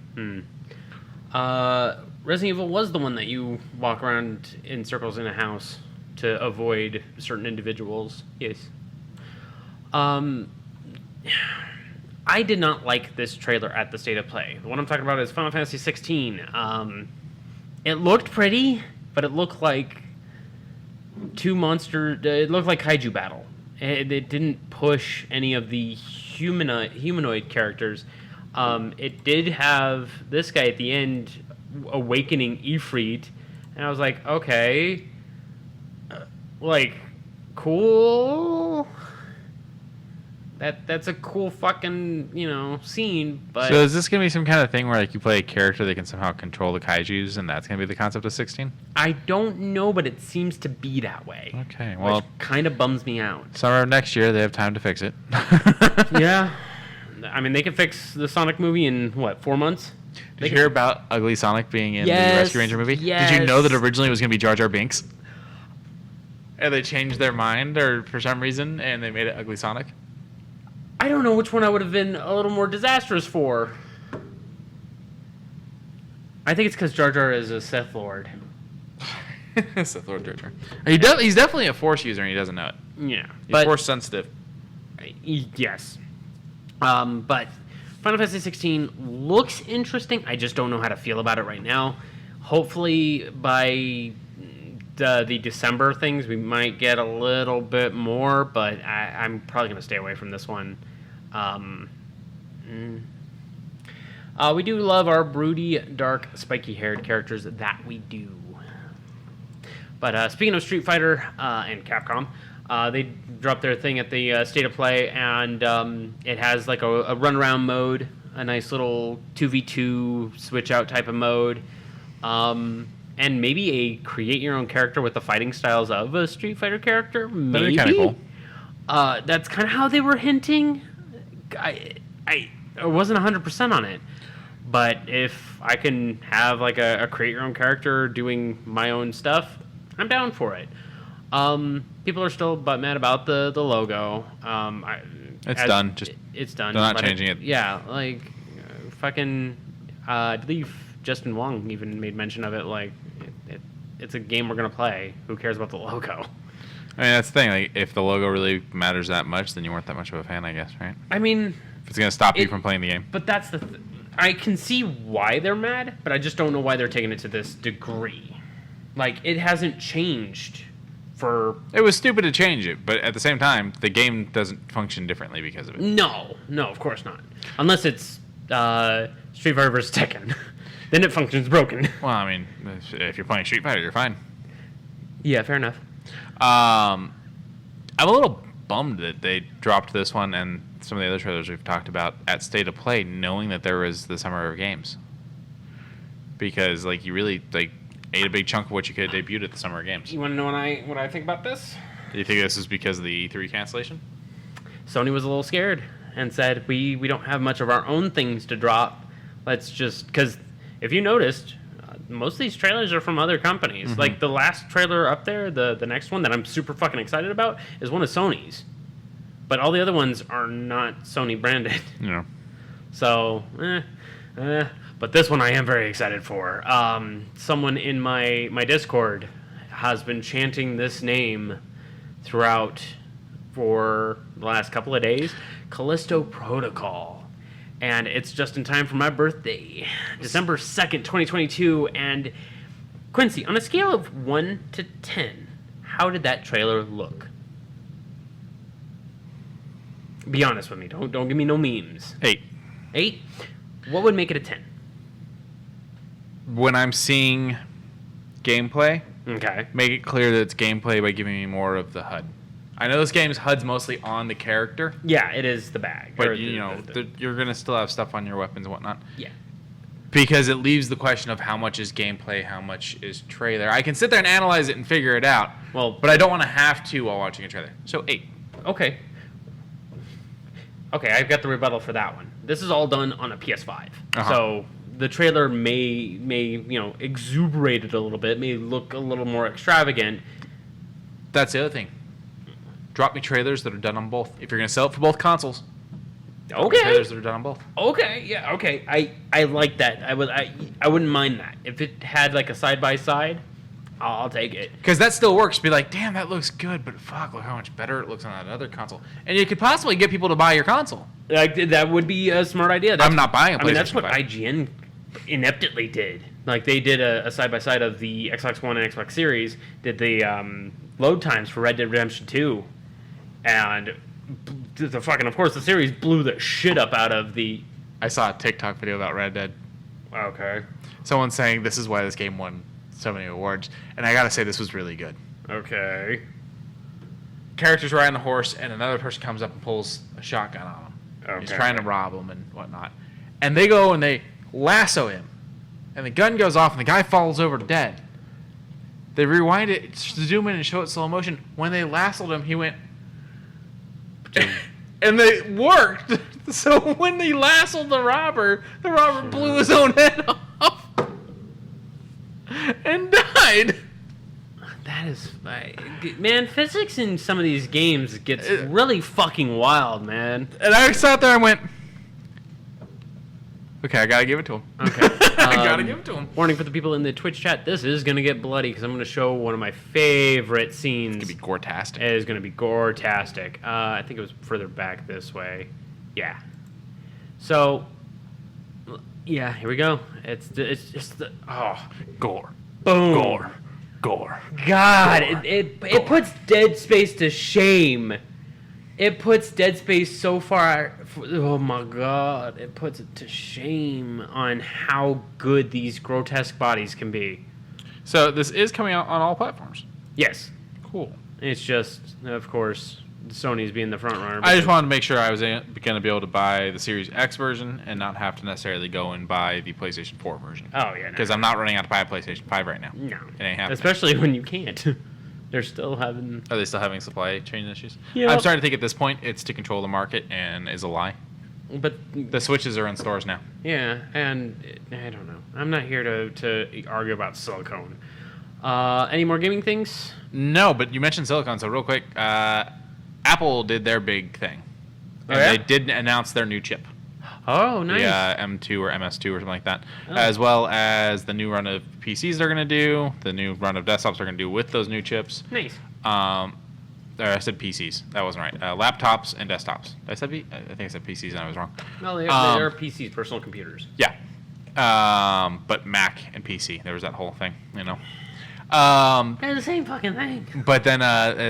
Resident Evil was the one that you walk around in circles in a house to avoid certain individuals. Yes. I did not like this trailer at the State of Play. The one I'm talking about is Final Fantasy 16. It looked pretty, but it looked like it looked like kaiju battle. It didn't push any of the humanoid characters. It did have this guy at the end awakening Ifrit, and I was like, okay, cool. That's a cool fucking scene. But so is this gonna be some kind of thing where you play a character that can somehow control the kaijus, and that's gonna be the concept of 16? I don't know, but it seems to be that way. Okay, well, which kind of bums me out. Summer of next year, they have time to fix it. Yeah, I mean they can fix the Sonic movie in 4 months. Did you hear about Ugly Sonic being in the Rescue Ranger movie? Yes. Did you know that originally it was gonna be Jar Jar Binks? And they changed their mind, or for some reason, and they made it Ugly Sonic. I don't know which one I would have been a little more disastrous for. I think it's because Jar Jar is a Sith Lord. Sith Lord Jar Jar. He's definitely a Force user, and he doesn't know it. Yeah, He's Force sensitive. Yes. But Final Fantasy 16 looks interesting. I just don't know how to feel about it right now. Hopefully by the December things, we might get a little bit more, but I'm probably going to stay away from this one. We do love our broody, dark, spiky-haired characters. That we do. But speaking of Street Fighter and Capcom, they dropped their thing at the State of Play, and it has like a run-around mode, a nice little 2v2 switch-out type of mode, and maybe a create-your-own character with the fighting styles of a Street Fighter character. Maybe. That'd be kind of cool. That's kind of how they were hinting. I wasn't 100% on it, but if I can have like a create-your-own character doing my own stuff, I'm down for it. People are still butt mad about the logo. It's done. It's done. They're not changing it. Yeah, fucking. I believe Justin Wong even made mention of it. It's a game we're gonna play. Who cares about the logo? I mean, that's the thing. If the logo really matters that much, then you weren't that much of a fan, I guess, right? I mean, if it's gonna stop you from playing the game. But that's the. I can see why they're mad, but I just don't know why they're taking it to this degree. It hasn't changed It was stupid to change it, but at the same time, the game doesn't function differently because of it. No, of course not. Unless it's Street Fighter vs. Tekken. Then it functions broken. Well, I mean, if you're playing Street Fighter, you're fine. Yeah, fair enough. I'm a little bummed that they dropped this one and some of the other trailers we've talked about at State of Play, knowing that there was the Summer of Games. Because, like, you really, like, ate a big chunk of what you could have debuted at the Summer of Games. You want to know what I think about this? Do you think this is because of the E3 cancellation? Sony was a little scared and said, we don't have much of our own things to drop. Let's just... Because if you noticed, most of these trailers are from other companies. Mm-hmm. Like, the last trailer up there, the next one that I'm super fucking excited about, is one of Sony's. But all the other ones are not Sony branded. Yeah. So, but this one I am very excited for. Someone in my Discord has been chanting this name throughout for the last couple of days. Callisto Protocol. And it's just in time for my birthday, December 2nd, 2022. And Quincy, on a scale of 1 to 10, how did that trailer look? Be honest with me. Don't give me no memes. 8. 8? What would make it a 10? When I'm seeing gameplay, Okay. make it clear that it's gameplay by giving me more of the HUD. I know this game's HUD's mostly on the character, Yeah, it is the bag. but Or you're going to still have stuff on your weapons and whatnot. yeah. Because it leaves the question of how much is gameplay, how much is trailer. I can sit there and analyze it and figure it out, Well, but I don't want to have to while watching a trailer. So 8. okay. Okay, I've got the rebuttal for that one. This is all done on a PS5. Uh-huh. So the trailer may exuberate it a little bit, may look a little more extravagant. That's the other thing. Drop me trailers that are done on both. If you're going to sell it for both consoles, drop me trailers that are done on both. Okay, yeah, okay. I like that. I wouldn't mind that. If it had like a side by side, I'll take it. Because that still works. Be like, damn, that looks good, but fuck, look how much better it looks on that other console. And you could possibly get people to buy your console. Like that would be a smart idea. I'm not buying a PlayStation. I mean, that's what 5. IGN ineptly did. Like they did a side by side of the Xbox One and Xbox Series. Did the load times for Red Dead Redemption 2, and of course the series blew the shit up out of the. I saw a TikTok video about Red Dead. Okay. Someone saying this is why this game won so many awards, and I gotta say this was really good. Okay. Characters riding the horse, and another person comes up and pulls a shotgun on him. Okay. He's trying to rob him and whatnot, and they go and they lasso him, and the gun goes off, and the guy falls over dead. They rewind it, zoom in, and show it slow motion. When they lassoed him, he went, and they worked. So when they lassoed the robber blew his own head off and died. That is, man. Physics in some of these games gets really fucking wild, man. And I sat there and went, okay, I gotta give it to him. Okay. I gotta give it to him. Warning for the people in the Twitch chat: this is gonna get bloody because I'm gonna show one of my favorite scenes. It's gonna be gore-tastic. It is gonna be gore-tastic. I think it was further back this way. Yeah. So, yeah, here we go. It's just the Gore. boom. Gore. God, Gore. it puts Dead Space to shame. It puts Dead Space so far. Oh my God! It puts it to shame on how good these grotesque bodies can be. So this is coming out on all platforms. Yes, Cool. it's just, of course, Sony's being the front runner. I just wanted to make sure I was going to be able to buy the Series X version and not have to necessarily go and buy the PlayStation 4 version. Oh yeah, Because I'm not running out to buy a PlayStation 5 right now. no, It ain't happening. especially when you can't. They're still having. Are they still having supply chain issues? Yep. I'm starting to think at this point it's to control the market and is a lie. But The Switches are in stores now. yeah, and I don't know. I'm not here to argue about silicone. Any more gaming things? No, but you mentioned silicon, so real quick, Apple did their big thing. Oh, And yeah? they did announce their new chip. Oh, nice. The M2 or MS2 or something like that. Oh. As well as the new run of PCs they're going to do, the new run of desktops they're going to do with those new chips. Nice. Or I said PCs. That wasn't right. Laptops and desktops. Did I said I think I said PCs and I was wrong. Well, they are PCs, personal computers. Yeah. But Mac and PC, there was that whole thing, you know. They're the same fucking thing. But then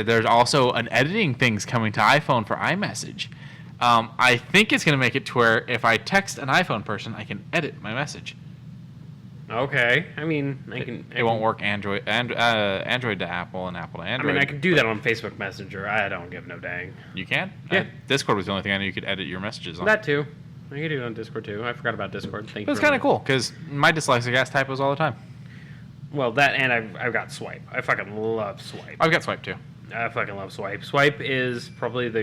there's also an editing thing's coming to iPhone for iMessage. I think it's going to make it to where if I text an iPhone person, I can edit my message. Okay. I mean, It won't work Android to Apple and Apple to Android. I mean, I can do that on Facebook Messenger. I don't give no dang. You can? Yeah. Discord was the only thing I knew you could edit your messages on. That too. I can do it on Discord too. I forgot about Discord. Thank you. It's kind of cool because my dyslexic ass typos all the time. Well, that and I've got Swipe. I fucking love Swipe. I've got Swipe too. I fucking love Swipe. Swipe is probably the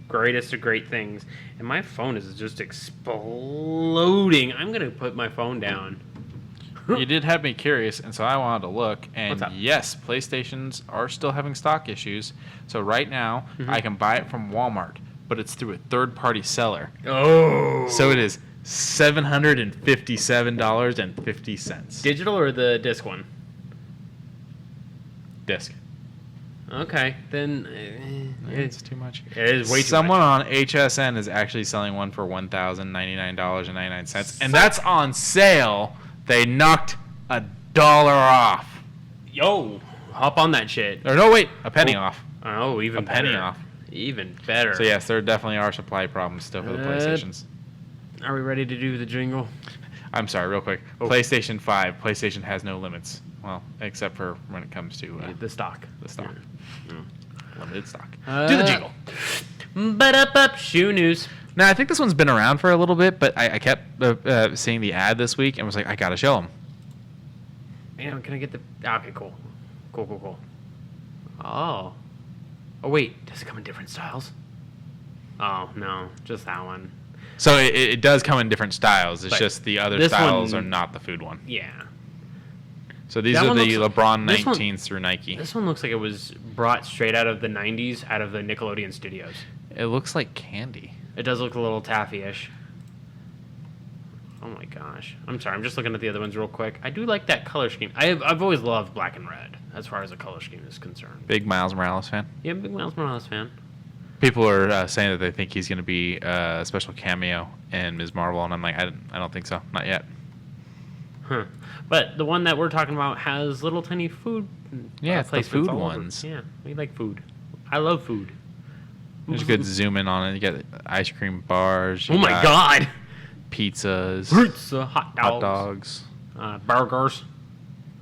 greatest of great things. And my phone is just exploding. I'm going to put my phone down. You did have me curious, and so I wanted to look. And What's up? yes, PlayStations are still having stock issues. So right now, I can buy it from Walmart, but it's through a third-party seller. Oh. So it is $757.50. Digital or the disc one? Disc. Okay, then It's too much. it is way too Someone much. on HSN is actually selling one for $1,099.99, and that's on sale. They knocked $1 off. Yo, hop on that shit. Or no, wait, a penny off. Oh, even A penny better. off. Even better. So yes, there definitely are supply problems still for the PlayStations. Are we ready to do the jingle? I'm sorry, real quick. Oh. PlayStation 5. PlayStation has no limits. Well, except for when it comes to The stock. the stock. Limited stock. Uh, Do the jingle. But shoe news. Now, I think this one's been around for a little bit, but I kept seeing the ad this week and was like, I gotta show them. Can I get the... Okay, cool. Cool. Oh. Oh, wait. Does it come in different styles? Oh, no. Just that one. So it does come in different styles. It's But just the other this styles one- are not the food one. Yeah. So these That are one the looks- LeBron this one- 19s through Nike. This one looks like it was brought straight out of the 90s, out of the Nickelodeon studios. It looks like candy. It does look a little taffy-ish. Oh my gosh. I'm sorry, I'm just looking at the other ones real quick. I do like that color scheme. I've always loved black and red, as far as the color scheme is concerned. Big Miles Morales fan. Yeah, big Miles Morales fan. People are saying that they think he's going to be a special cameo in Ms. Marvel, and I'm like, I don't think so. Not yet. Huh. But the one that we're talking about has little tiny food Yeah, it's the placements food all over. ones. Yeah, we like food. I love food. There's a good zoom in on it. You got ice cream bars. Oh you my got god! Pizzas. Pizza, hot Hot dogs. burgers,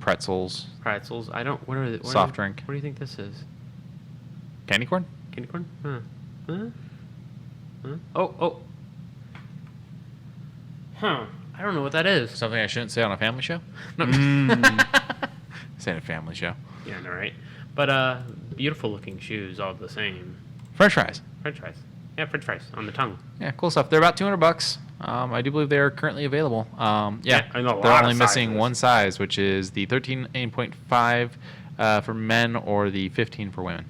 Pretzels. pretzels. I don't. What are they? Soft drink. What do you think this is? Candy corn? Candy corn? Huh? Oh. Huh. I don't know what that is. Something I shouldn't say on a family show? No. Say a family show. Yeah, no, right. But beautiful looking shoes, all the same. French fries. French fries. Yeah, French fries on the tongue. Yeah, cool stuff. They're about $200. I do believe they are currently available. Yeah, I know a they're lot only of missing sizes. one size, which is the 13.5 for men or the 15 for women.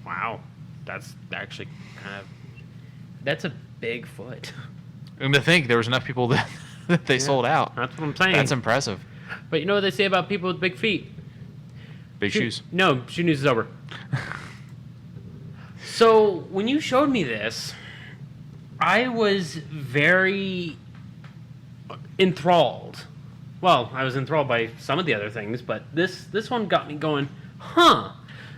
Wow, that's actually kind of. That's a big foot. And to think there was enough people that they sold out. That's what I'm saying. That's impressive. But you know what they say about people with big feet? Big shoes. No, shoe news is over. So when you showed me this, I was very enthralled. Well, I was enthralled by some of the other things, but this one got me going, huh?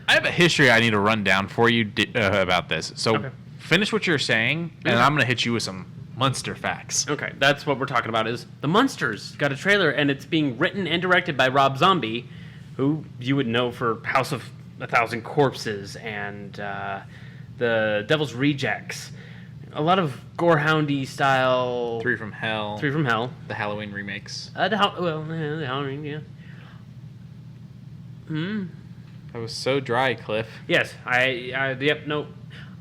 I have a history I need to run down for you about this. So Okay. finish what you're saying, and I'm going to hit you with some Munster facts. Okay, that's what we're talking about. Is The Munsters got a trailer, and it's being written and directed by Rob Zombie, who you would know for House of a Thousand Corpses and The Devil's Rejects. A lot of gorehoundy style. Three from Hell. Three from Hell. The Halloween remakes. The Halloween, yeah. That was so dry, Cliff. Yes, yep, no.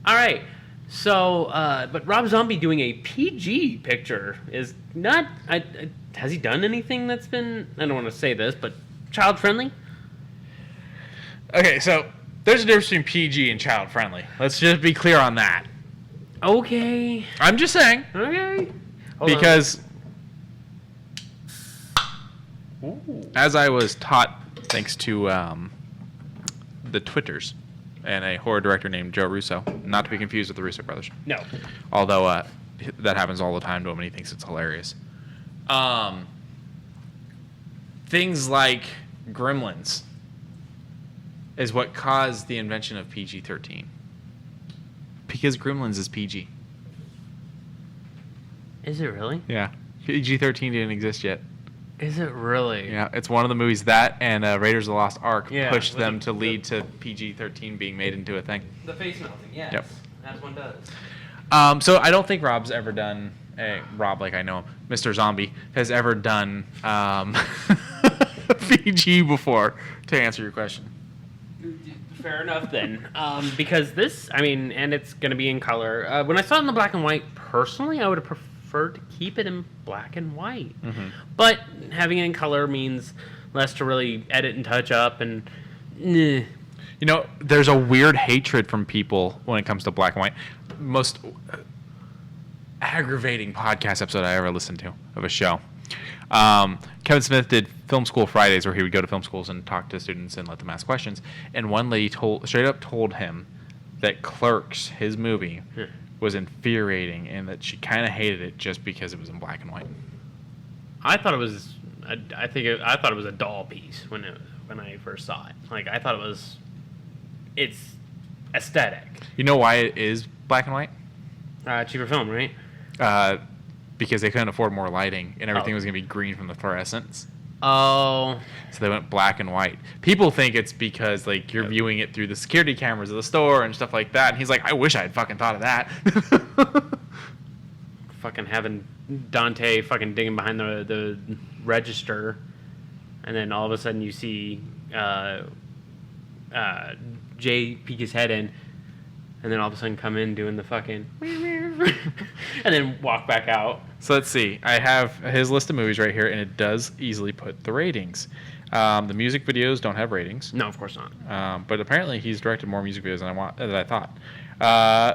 All right. So, but Rob Zombie doing a PG picture is not. Has he done anything that's been? I don't want to say this, but child friendly. Okay, so there's a difference between PG and child friendly. Let's just be clear on that. Okay. I'm just saying Okay. Hold because on. Ooh. as I was taught, thanks to the Twitters and a horror director named Joe Russo, not to be confused with the Russo brothers. No. Although that happens all the time to him, and he thinks it's hilarious. things like Gremlins is what caused the invention of PG-13. Because Gremlins is PG. Is it really? Yeah. PG-13 didn't exist yet. Is it really? Yeah, it's one of the movies that and Raiders of the Lost Ark pushed them to lead to PG-13 being made into a thing. The face melting, yes. Yep. As one does. So I don't think Rob's ever done, Rob like I know him, Mr. Zombie, has ever done PG before, to answer your question. Fair enough then. Because this, I mean, and it's going to be in color. When I saw it in the black and white, personally, I would have preferred to keep it in black and white. Mm-hmm. But having it in color means less to really edit and touch up and... You know, there's a weird hatred from people when it comes to black and white. Most aggravating podcast episode I ever listened to of a show. Kevin Smith did Film School Fridays, where he would go to film schools and talk to students and let them ask questions. And one lady straight up told him that Clerks, his movie, was infuriating, and that she kind of hated it just because it was in black and white. I thought it was, I thought it was a doll piece when I first saw it. Like, I thought it's aesthetic. You know why it is black and white? Cheaper film, right? Because they couldn't afford more lighting, and everything was going to be green from the fluorescence. Oh. So they went black and white. People think it's because, like, you're viewing it through the security cameras of the store and stuff like that. And he's like, I wish I had fucking thought of that. Fucking having Dante fucking digging behind the register, and then all of a sudden you see Jay peek his head in, and then all of a sudden come in doing the fucking and then walk back out. So let's see. I have his list of movies right here, and it does easily put the ratings. The music videos don't have ratings. No, of course not. But apparently he's directed more music videos than I thought.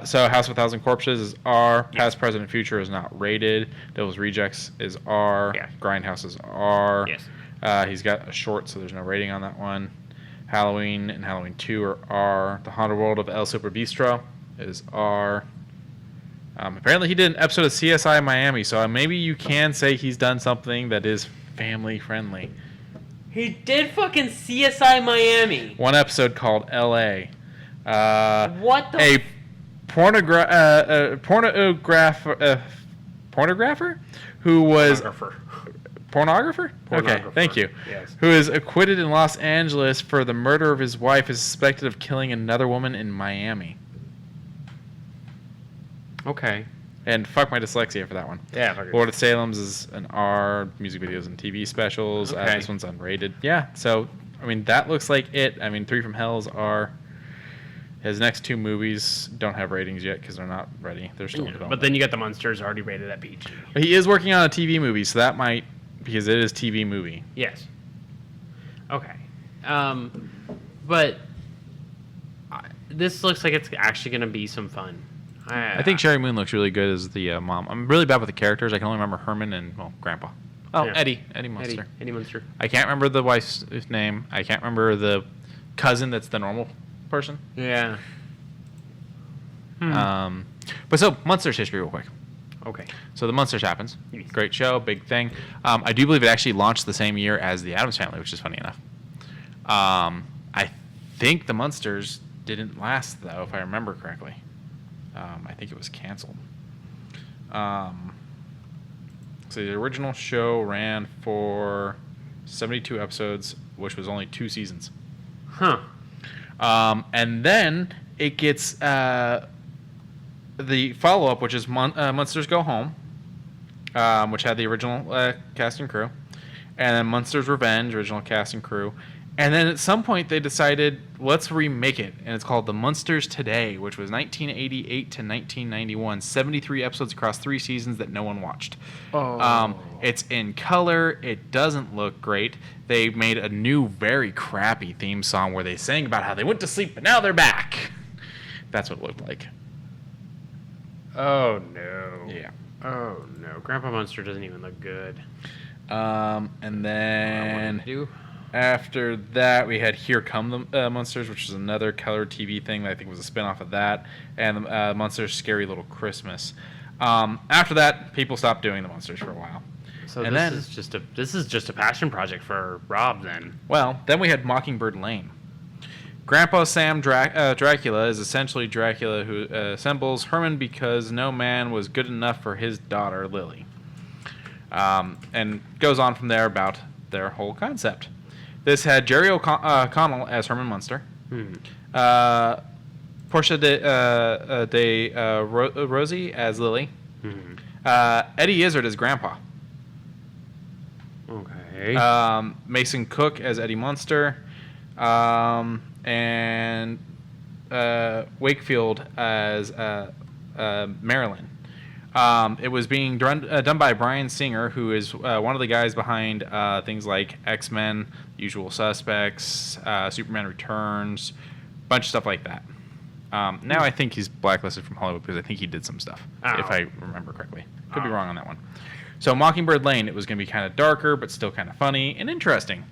So House of a Thousand Corpses is R. Past, Present, and Future is not rated. Devil's Rejects is R. Yeah. Grindhouse is R. Yes. He's got a short, so there's no rating on that one. Halloween and Halloween 2 are R. The Haunted World of El Super Bistro is R. Apparently he did an episode of CSI Miami, so maybe you can say he's done something that is family friendly. He did fucking CSI Miami. One episode called L.A. What the? A pornographer who was... Pornographer? Okay, thank you. Yes. Who is acquitted in Los Angeles for the murder of his wife is suspected of killing another woman in Miami. Okay. And fuck my dyslexia for that one. Yeah, fuck it. Lord of Salem's is an R. Music videos and TV specials. Okay. This one's unrated. Yeah, so, I mean, that looks like it. I mean, Three from Hell's R. His next two movies don't have ratings yet because they're not ready. They're still in development. But then you got The Munsters already rated at PG. He is working on a TV movie, so that might... Because it is TV movie. Yes. Okay. But this looks like it's actually going to be some fun. I think Sherry Moon looks really good as the mom. I'm really bad with the characters. I can only remember Herman and, well, Grandpa. Oh, yeah. Eddie Munster. Eddie Munster. I can't remember the wife's name. I can't remember the cousin that's the normal person. Yeah. But so, Munsters history real quick. Okay. So the Munsters happens. Great show, big thing. I do believe it actually launched the same year as the Addams Family, which is funny enough. I think the Munsters didn't last, though, if I remember correctly. I think it was canceled. So the original show ran for 72 episodes, which was only 2 seasons. Huh. And then it gets the follow-up, which is Munsters Go Home, which had the original cast and crew. And then Munsters Revenge, original cast and crew. And then at some point they decided, let's remake it. And it's called The Munsters Today, which was 1988 to 1991. 73 episodes across 3 seasons that no one watched. Oh. It's in color. It doesn't look great. They made a new, very crappy theme song where they sang about how they went to sleep, but now they're back. That's what it looked like. Oh, no. Yeah. Oh, no. Grandpa Munster doesn't even look good. And then... do? After that, we had Here Come the Munsters, which is another color TV thing that I think was a spin-off of that, and Munsters' Scary Little Christmas. After that, people stopped doing the Munsters for a while. So and this is just a passion project for Rob then. Well, then we had Mockingbird Lane. Grandpa Sam Dracula is essentially Dracula who assembles Herman because no man was good enough for his daughter, Lily. And goes on from there about their whole concept. This had Jerry O'Connell as Herman Munster. Portia de Rosie as Lily. Eddie Izzard as Grandpa. Okay. Mason Cook as Eddie Munster. And Wakefield as Marilyn. It was being done by Bryan Singer, who is one of the guys behind things like X-Men, Usual Suspects, Superman Returns, bunch of stuff like that. Now I think he's blacklisted from Hollywood because I think he did some stuff, if I remember correctly. Could be wrong on that one. So Mockingbird Lane, it was going to be kind of darker, but still kind of funny and interesting.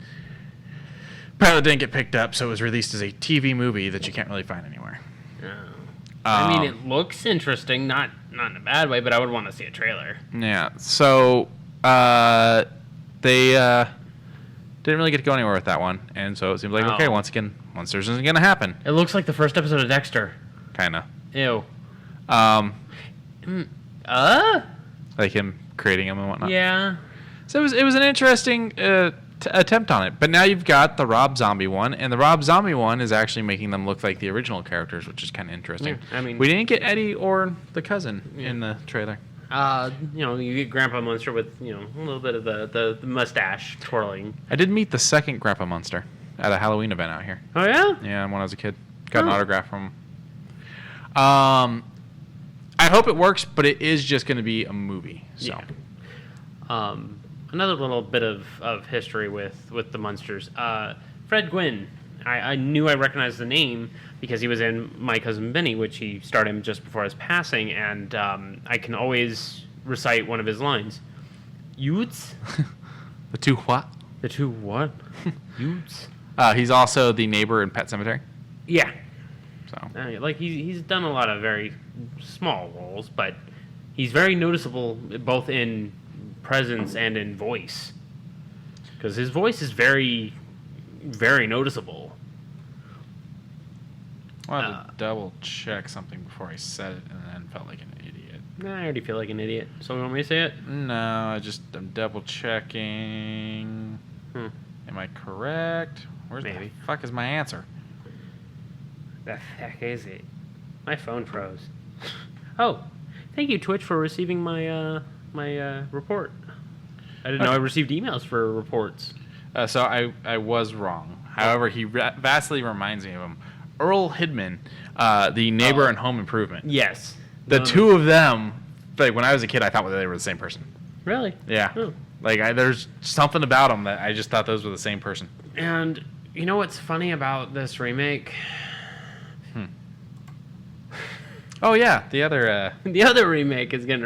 Apparently didn't get picked up, so it was released as a TV movie that you can't really find anywhere. I mean, it looks interesting, not in a bad way, but I would want to see a trailer. Yeah, so they didn't really get to go anywhere with that one, and so it seems like, okay, once again, Monsters isn't going to happen. It looks like the first episode of Dexter. Kind of. Ew. Like him creating him and whatnot. Yeah. So it was an interesting attempt on it. But now you've got the Rob Zombie one, and the Rob Zombie one is actually making them look like the original characters, which is kind of interesting. Yeah, I mean, we didn't get Eddie or the cousin in the trailer. You get Grandpa Munster with, a little bit of the mustache twirling. I did meet the second Grandpa Munster at a Halloween event out here. Oh, yeah? Yeah, when I was a kid. Got an autograph from him. I hope it works, but it is just going to be a movie. So. Yeah. Another little bit of history with the Munsters. Fred Gwynn. I knew I recognized the name because he was in My Cousin Benny, which he starred in just before his passing, and I can always recite one of his lines. Utes? The two what? The two what? Utes? He's also the neighbor in Pet Sematary. Yeah. So. He's done a lot of very small roles, but he's very noticeable both in presence and in voice, because his voice is very, very noticeable. I wanted to double check something before I said it, and then felt like an idiot. I already feel like an idiot. So you want me to say it? No, I'm double checking. Am I correct? Where's the fuck is my answer? The heck is it? My phone froze. Oh, thank you, Twitch, for receiving my report. I didn't know I received emails for reports. So I was wrong. However, he vastly reminds me of him. Earl Hidman, the neighbor in Home Improvement. Yes. The two of them, like when I was a kid, I thought they were the same person. Really? Yeah. Oh. There's something about them that I just thought those were the same person. And you know what's funny about this remake? Oh yeah, the other remake is getting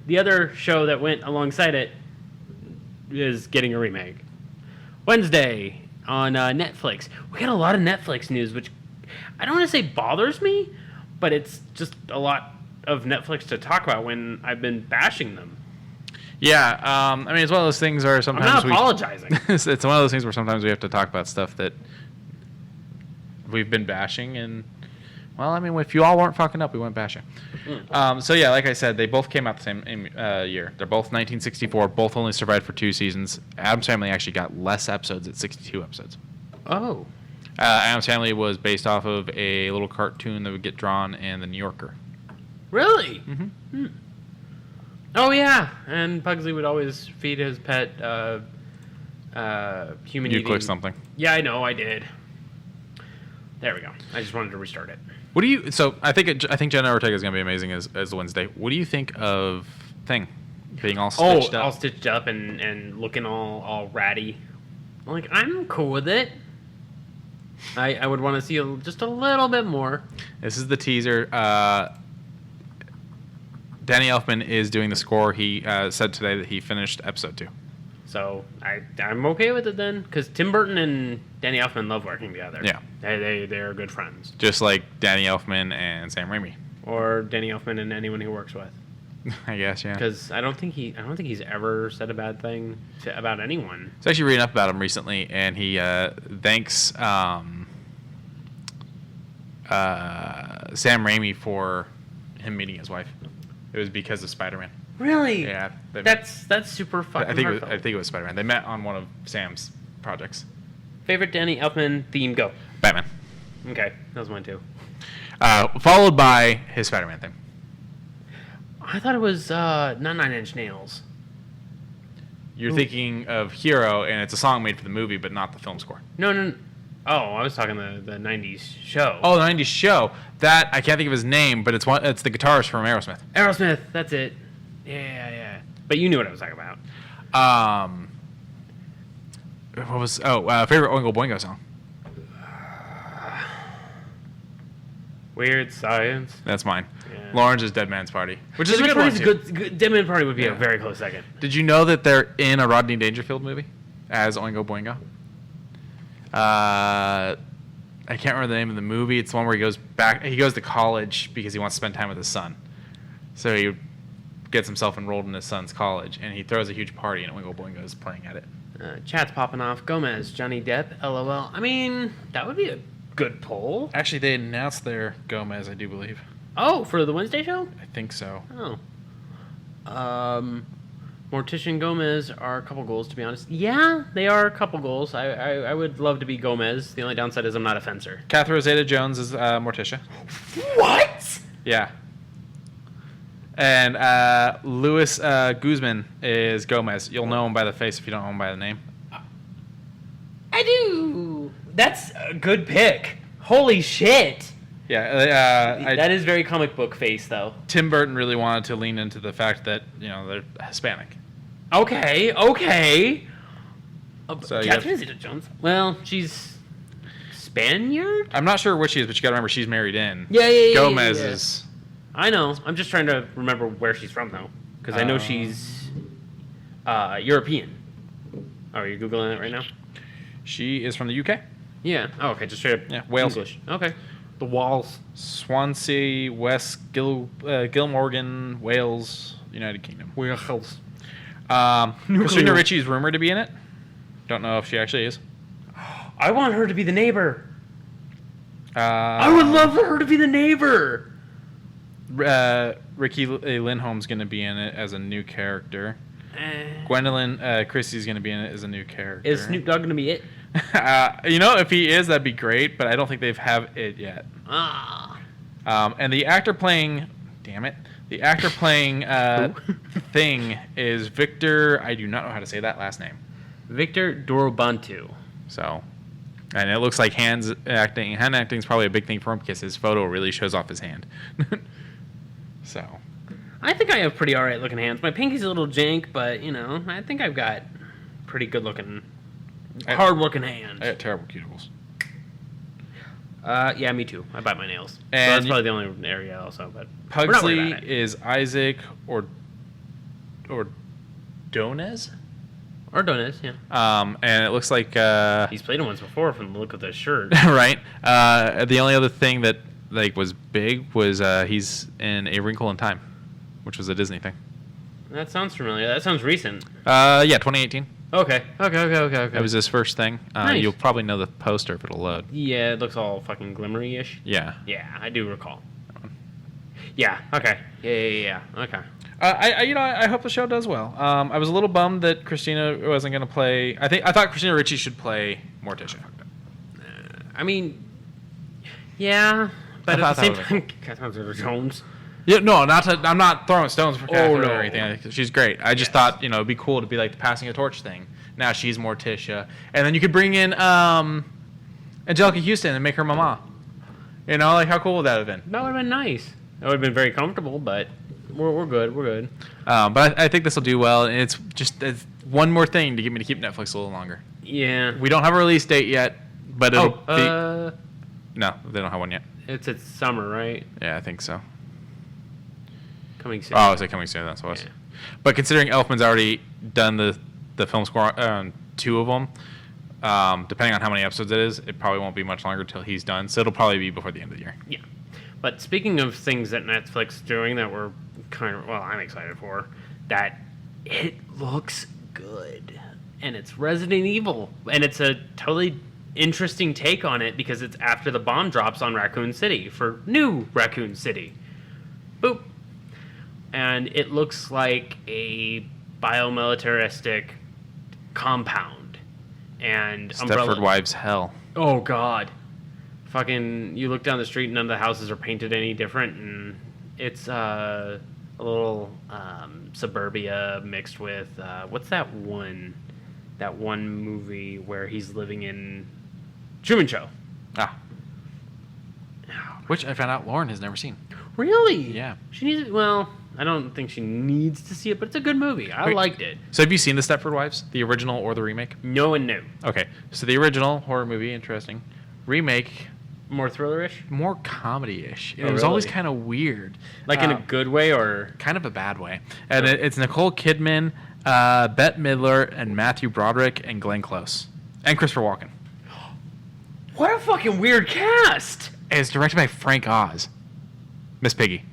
the other show that went alongside it is getting a remake. Wednesday on Netflix. We got a lot of Netflix news, which I don't want to say bothers me, but it's just a lot of Netflix to talk about when I've been bashing them. Yeah, I mean, it's one of those things where sometimes I'm not apologizing. It's one of those things where sometimes we have to talk about stuff that we've been bashing, and well, I mean, if you all weren't fucking up, we went bashing. So yeah, like I said, they both came out the same year. They're both 1964. Both only survived for 2 seasons. Addams Family actually got less episodes at 62 episodes. Oh. Addams Family was based off of a little cartoon that would get drawn in the New Yorker. Really? Mm-hmm. Oh yeah, and Pugsley would always feed his pet human eating. You clicked something. Yeah, I know, I did. There we go. I just wanted to restart it. What do you? So I think Jenna Ortega is going to be amazing as Wednesday. What do you think of Thing being all stitched up? All stitched up and looking all ratty. I'm cool with it. I would want to see just a little bit more. This is the teaser. Danny Elfman is doing the score. He said today that he finished episode 2. So I'm okay with it then, because Tim Burton and Danny Elfman love working together. Yeah, they're good friends. Just like Danny Elfman and Sam Raimi, or Danny Elfman and anyone he works with. I guess, yeah. Because I don't think he's ever said a bad thing about anyone. I was actually reading up about him recently, and he thanks Sam Raimi for him meeting his wife. It was because of Spider-Man. Really? Yeah. That's super fucking I think heartfelt. it was Spider-Man. They met on one of Sam's projects. Favorite Danny Elfman theme, go. Batman. Okay, that was mine too. Followed by his Spider-Man thing. I thought it was not Nine Inch Nails. You're thinking of Hero, and it's a song made for the movie, but not the film score. No. Oh, I was talking the 90s show. Oh, the 90s show. That, I can't think of his name, but it's the guitarist from Aerosmith. Aerosmith, that's it. Yeah. But you knew what I was talking about. What was... favorite Oingo Boingo song? Weird Science. That's mine. Yeah. Lawrence's Dead Man's Party, which is a good one, too. Good. Dead Man Party would be a very close second. Did you know that they're in a Rodney Dangerfield movie as Oingo Boingo? I can't remember the name of the movie. It's the one where he goes to college because he wants to spend time with his son. So he gets himself enrolled in his son's college, and he throws a huge party, and Oingo Boingo is playing at it. Chat's popping off. Gomez, Johnny Depp, LOL. I mean, that would be a good poll. Actually, they announced their Gomez, I do believe. Oh, for the Wednesday show? I think so. Oh. Morticia and Gomez are a couple goals, to be honest. Yeah, they are a couple goals. I would love to be Gomez. The only downside is I'm not a fencer. Catherine Zeta-Jones is Morticia. What? Yeah. And Luis Guzman is Gomez. You'll know him by the face if you don't know him by the name. I do. That's a good pick. Holy shit. Yeah. That is very comic book face, though. Tim Burton really wanted to lean into the fact that, they're Hispanic. Okay. So Catherine Zeta-Jones. Well, she's Spaniard? I'm not sure which she is, but you got to remember she's married in. Yeah. Gomez is... I know. I'm just trying to remember where she's from, though. Because I know she's European. Oh, are you Googling it right now? She is from the UK. Yeah. Oh, okay. Just straight up Wales. English. Okay. The Walls. Swansea, West Gilmorgan, Wales, United Kingdom. Wales. Christina Ricci is rumored to be in it. Don't know if she actually is. I want her to be the neighbor. I would love for her to be the neighbor. Ricky Lindholm's going to be in it as a new character. Gwendolyn Christie's going to be in it as a new character. Is Snoop Dogg going to be it? If he is, that'd be great, but I don't think they've have it yet. And the actor playing... Damn it. The actor playing Thing is Victor... I do not know how to say that last name. Victor Dorobantu. So... And it looks like hand acting is probably a big thing for him because his photo really shows off his hand. So... I think I have pretty alright looking hands. My pinky's a little jank, but, I think I've got pretty good looking... hard looking hands. I got terrible cuticles. Yeah, me too. I bite my nails. And so that's probably the only area also, but Pugsley is Isaac or Donez? Or Donez, yeah. And it looks like he's played him once before from the look of the shirt. Right. The only other thing that was big was he's in A Wrinkle in Time, which was a Disney thing. That sounds familiar. That sounds recent. 2018. Okay. It was his first thing. Nice. You'll probably know the poster if it'll load. Yeah, it looks all fucking glimmery-ish. Yeah. Yeah, I do recall. Yeah. Okay. Yeah. Okay. I hope the show does well. I was a little bummed that Christina wasn't going to play. I thought Christina Ricci should play Morticia. I mean, yeah, but at the same time, Catherine Zeta-Jones. Yeah, no, I'm not throwing stones for Catherine no. or anything. She's great. I just thought it'd be cool to be like the passing a torch thing. Now she's Morticia, and then you could bring in Angelica Houston and make her Mama. How cool would that have been? That would have been nice. That would have been very comfortable, but we're good. We're good. But I think this will do well, and it's one more thing to get me to keep Netflix a little longer. Yeah. We don't have a release date yet, but it'll be... No, they don't have one yet. It's summer, right? Yeah, I think so. Coming soon. Oh, I was like coming soon. That's what it was. But considering Elfman's already done the film score on 2 of them, depending on how many episodes it is, it probably won't be much longer till he's done. So it'll probably be before the end of the year. Yeah. But speaking of things that Netflix is doing that we're I'm excited for, that it looks good. And it's Resident Evil. And it's a totally interesting take on it because it's after the bomb drops on Raccoon City for New Raccoon City. Boop. And it looks like a biomilitaristic compound. And Stepford Wives hell. Oh, God. Fucking, you look down the street and none of the houses are painted any different. And it's a little suburbia mixed with, what's that one movie where he's living in Truman Show? Which I found out Lauren has never seen. Really? Yeah. She needs it. Well, I don't think she needs to see it, but it's a good movie. I liked it. So have you seen the Stepford Wives, the original or the remake? No and no. Okay, so the original horror movie, interesting. Remake, More thriller-ish? more comedy-ish. Oh, It was always really? kind of weird. Like in a good way or? Kind of a bad way. And it's Nicole Kidman, Bette Midler, and Matthew Broderick, and Glenn Close. And Christopher Walken. What a fucking weird cast! And it's directed by Frank Oz. Miss Piggy.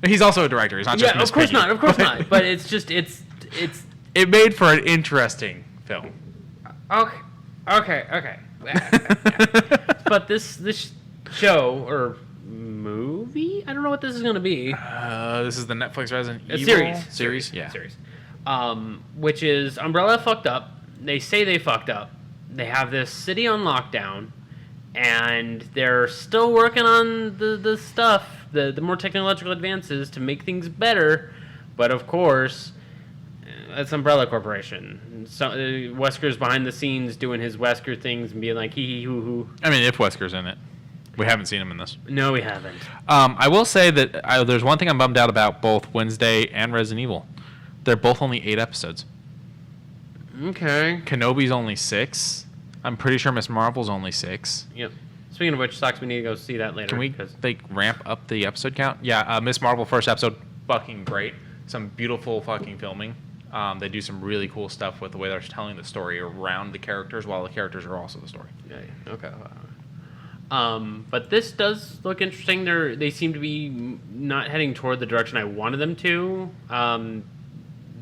He's also a director. He's not just Miss Piggy. Of course not. But it's just, it's... It made for an interesting film. Okay. But this show, or movie? I don't know what this is going to be. This is the Netflix Resident A Evil series. Yeah. Series. Which is Umbrella fucked up. They say they fucked up. They have this city on lockdown, and they're still working on the stuff, the more technological advances to make things better. But of course, it's Umbrella Corporation. So Wesker's behind the scenes doing his Wesker things and being like hee hee hoo hoo. I mean, if Wesker's in it. We haven't seen him in this. No, we haven't. I will say that there's one thing I'm bummed out about both Wednesday and Resident Evil. They're both only 8 episodes. Okay. Kenobi's only 6. I'm pretty sure Miss Marvel's only 6. Yep. Speaking of which, sucks we need to go see that later. Can we ramp up the episode count? Yeah, Miss Marvel first episode, fucking great. Some beautiful fucking filming. They do some really cool stuff with the way they're telling the story around the characters while the characters are also the story. Yeah. Okay. But this does look interesting. They seem to be not heading toward the direction I wanted them to.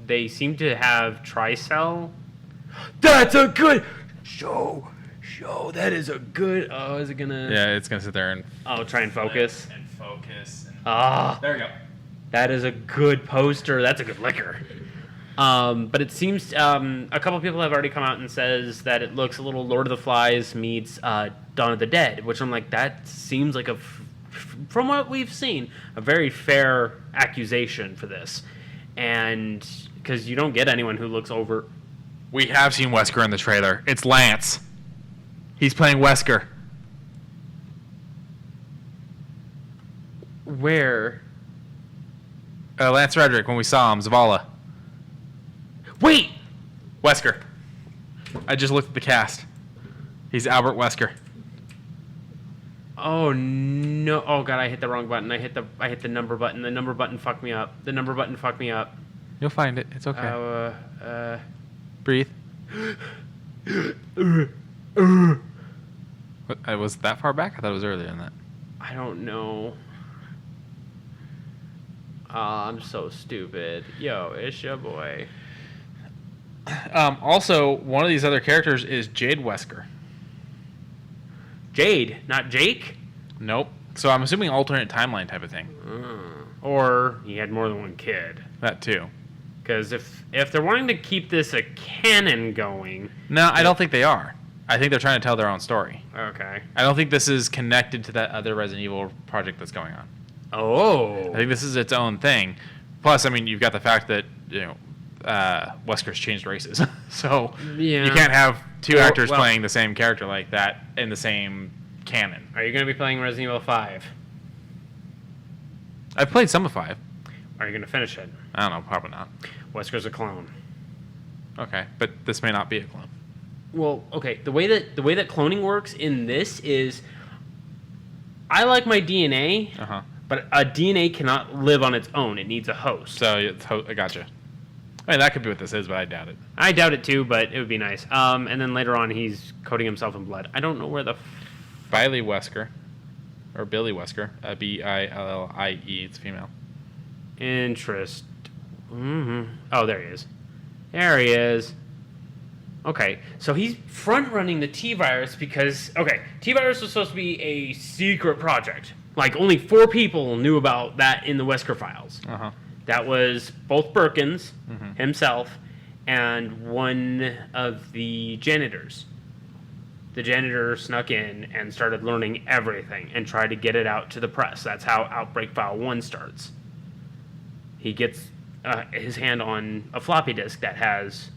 They seem to have Tricell. That's a good show. That is a good. Oh, is it gonna? Yeah, it's gonna sit there and. Try and focus. And focus. There we go. That is a good poster. That's a good liquor. But it seems a couple people have already come out and says that it looks a little Lord of the Flies meets Dawn of the Dead, which I'm like, that seems like from what we've seen, a very fair accusation for this. And because you don't get anyone who looks over. We have seen Wesker in the trailer. It's Lance. He's playing Wesker. Where? Lance Reddick, when we saw him, Zavala. Wait! Wesker. I just looked at the cast. He's Albert Wesker. Oh no! Oh god! I hit the wrong button. I hit the number button. The number button fucked me up. You'll find it. It's okay. Breathe. What, was it that far back? I thought it was earlier than that. I don't know. I'm so stupid. Yo, it's your boy. Also, one of these other characters is Jade Wesker. Jade, not Jake? Nope. So I'm assuming alternate timeline type of thing. Or he had more than one kid. That too. Because if they're wanting to keep this a canon going... No, I don't think they are. I think they're trying to tell their own story. Okay. I don't think this is connected to that other Resident Evil project that's going on. Oh. I think this is its own thing. Plus, I mean, you've got the fact that, Wesker's changed races. So yeah. You can't have two actors playing the same character like that in the same canon. Are you going to be playing Resident Evil 5? I've played some of 5. Are you going to finish it? I don't know, probably not. Wesker's a clone. Okay, but this may not be a clone. Well, okay. The way that cloning works in this is, I like my DNA, but a DNA cannot live on its own. It needs a host. So I gotcha. I mean, that could be what this is, but I doubt it. I doubt it too, but it would be nice. And then later on, he's coating himself in blood. I don't know where the... Biley Wesker. or Billy Wesker, Billie. It's female. Interest. Oh, there he is. There he is. Okay, so he's front-running the T-Virus because... Okay, T-Virus was supposed to be a secret project. Like, only 4 people knew about that in the Wesker files. Uh-huh. That was both Birkins, himself, and one of the janitors. The janitor snuck in and started learning everything and tried to get it out to the press. That's how Outbreak File 1 starts. He gets his hand on a floppy disk that has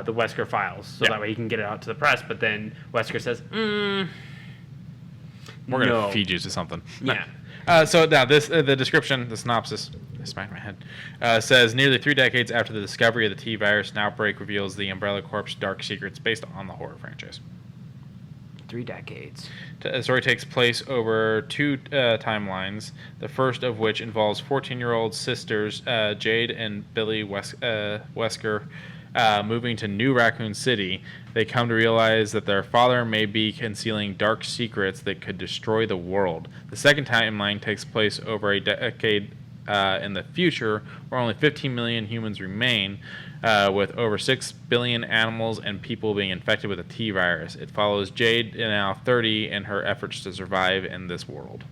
the Wesker files, so that way he can get it out to the press, but then Wesker says, we're going to feed you to something. Yeah. So now the description, the synopsis, I smacked my head, says nearly 3 decades after the discovery of the T-Virus, an outbreak reveals the Umbrella Corp's dark secrets based on the horror franchise. 3 decades. The story takes place over 2 timelines, the first of which involves 14-year-old sisters Jade and Billy Wesker moving to New Raccoon City. They come to realize that their father may be concealing dark secrets that could destroy the world. The second timeline takes place over a decade in the future, where only 15 million humans remain, with over 6 billion animals and people being infected with a T-Virus. It follows Jade, now 30, in her efforts to survive in this world.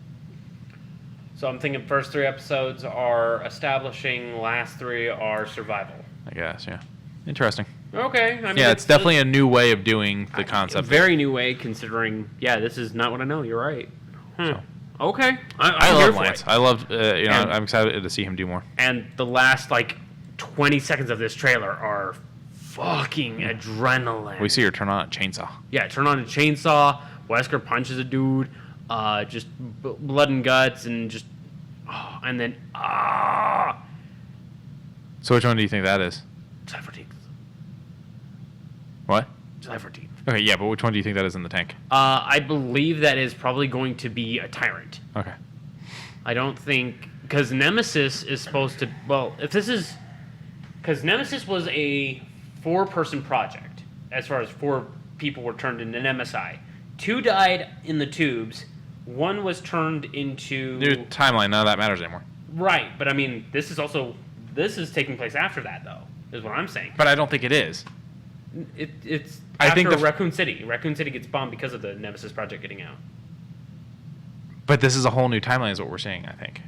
So I'm thinking first 3 episodes are establishing, last 3 are survival. I guess, yeah. Interesting. Okay. I mean, yeah, it's definitely a new way of doing the concept. A very new way, considering, this is not what I know. You're right. So. Okay. I love Lance. I love, I'm excited to see him do more. And the last, 20 seconds of this trailer are fucking adrenaline. We see her turn on a chainsaw. Yeah, turn on a chainsaw. Wesker punches a dude. Just blood and guts, and just... and then... So which one do you think that is? July 14th. What? July 14th. Okay, yeah, but which one do you think that is in the tank? I believe that is probably going to be a tyrant. Okay. I don't think... Because Nemesis is supposed to... Well, if this is... Because Nemesis was a 4-person project, as far as 4 people were turned into Nemesi. 2 died in the tubes. 1 was turned into... New timeline, none of that matters anymore. Right, but I mean, this is taking place after that, though, is what I'm saying. But I don't think it is. It's I think Raccoon City. Raccoon City gets bombed because of the Nemesis project getting out. But this is a whole new timeline is what we're saying, I think.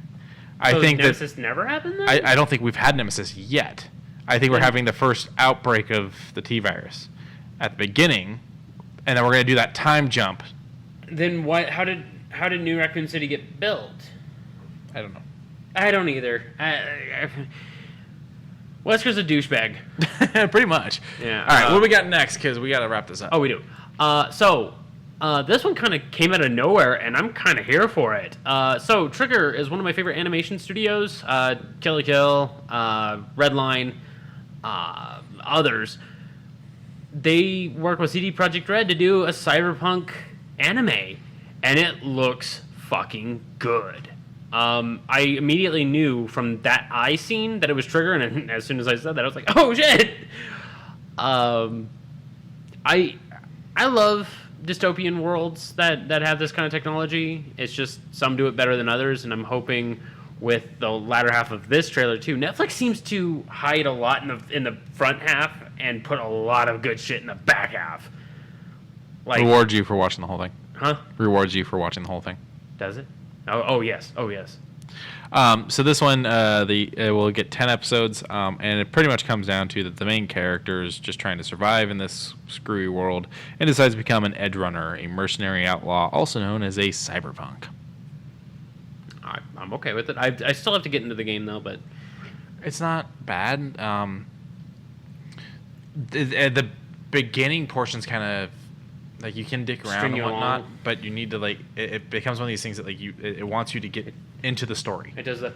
I think Nemesis never happened then? I don't think we've had Nemesis yet. I think we're having the first outbreak of the T-Virus at the beginning, and then we're going to do that time jump. Then what? How did New Raccoon City get built? I don't know. I don't either. Wesker's a douchebag. Pretty much. Yeah. All right, what do we got next? Because we got to wrap this up. Oh, we do. This one kind of came out of nowhere, and I'm kind of here for it. So Trigger is one of my favorite animation studios. Kill la Kill, Redline, others. They work with CD Projekt Red to do a cyberpunk anime, and it looks fucking good. I immediately knew from that eye scene that it was Trigger, and as soon as I said that, I was like, oh shit! I love dystopian worlds that have this kind of technology. It's just some do it better than others, and I'm hoping with the latter half of this trailer too. Netflix seems to hide a lot in the front half and put a lot of good shit in the back half. Like, rewards you for watching the whole thing. Huh? Rewards you for watching the whole thing. Does it? Oh yes. Oh yes. So this one, will get 10 episodes, and it pretty much comes down to that the main character is just trying to survive in this screwy world and decides to become an edge runner, a mercenary outlaw, also known as a cyberpunk. I'm okay with it. I still have to get into the game though, but it's not bad. The beginning portion's kind of like you can dick around and whatnot, but you need to it becomes one of these things that it wants you to get into the story. It does that.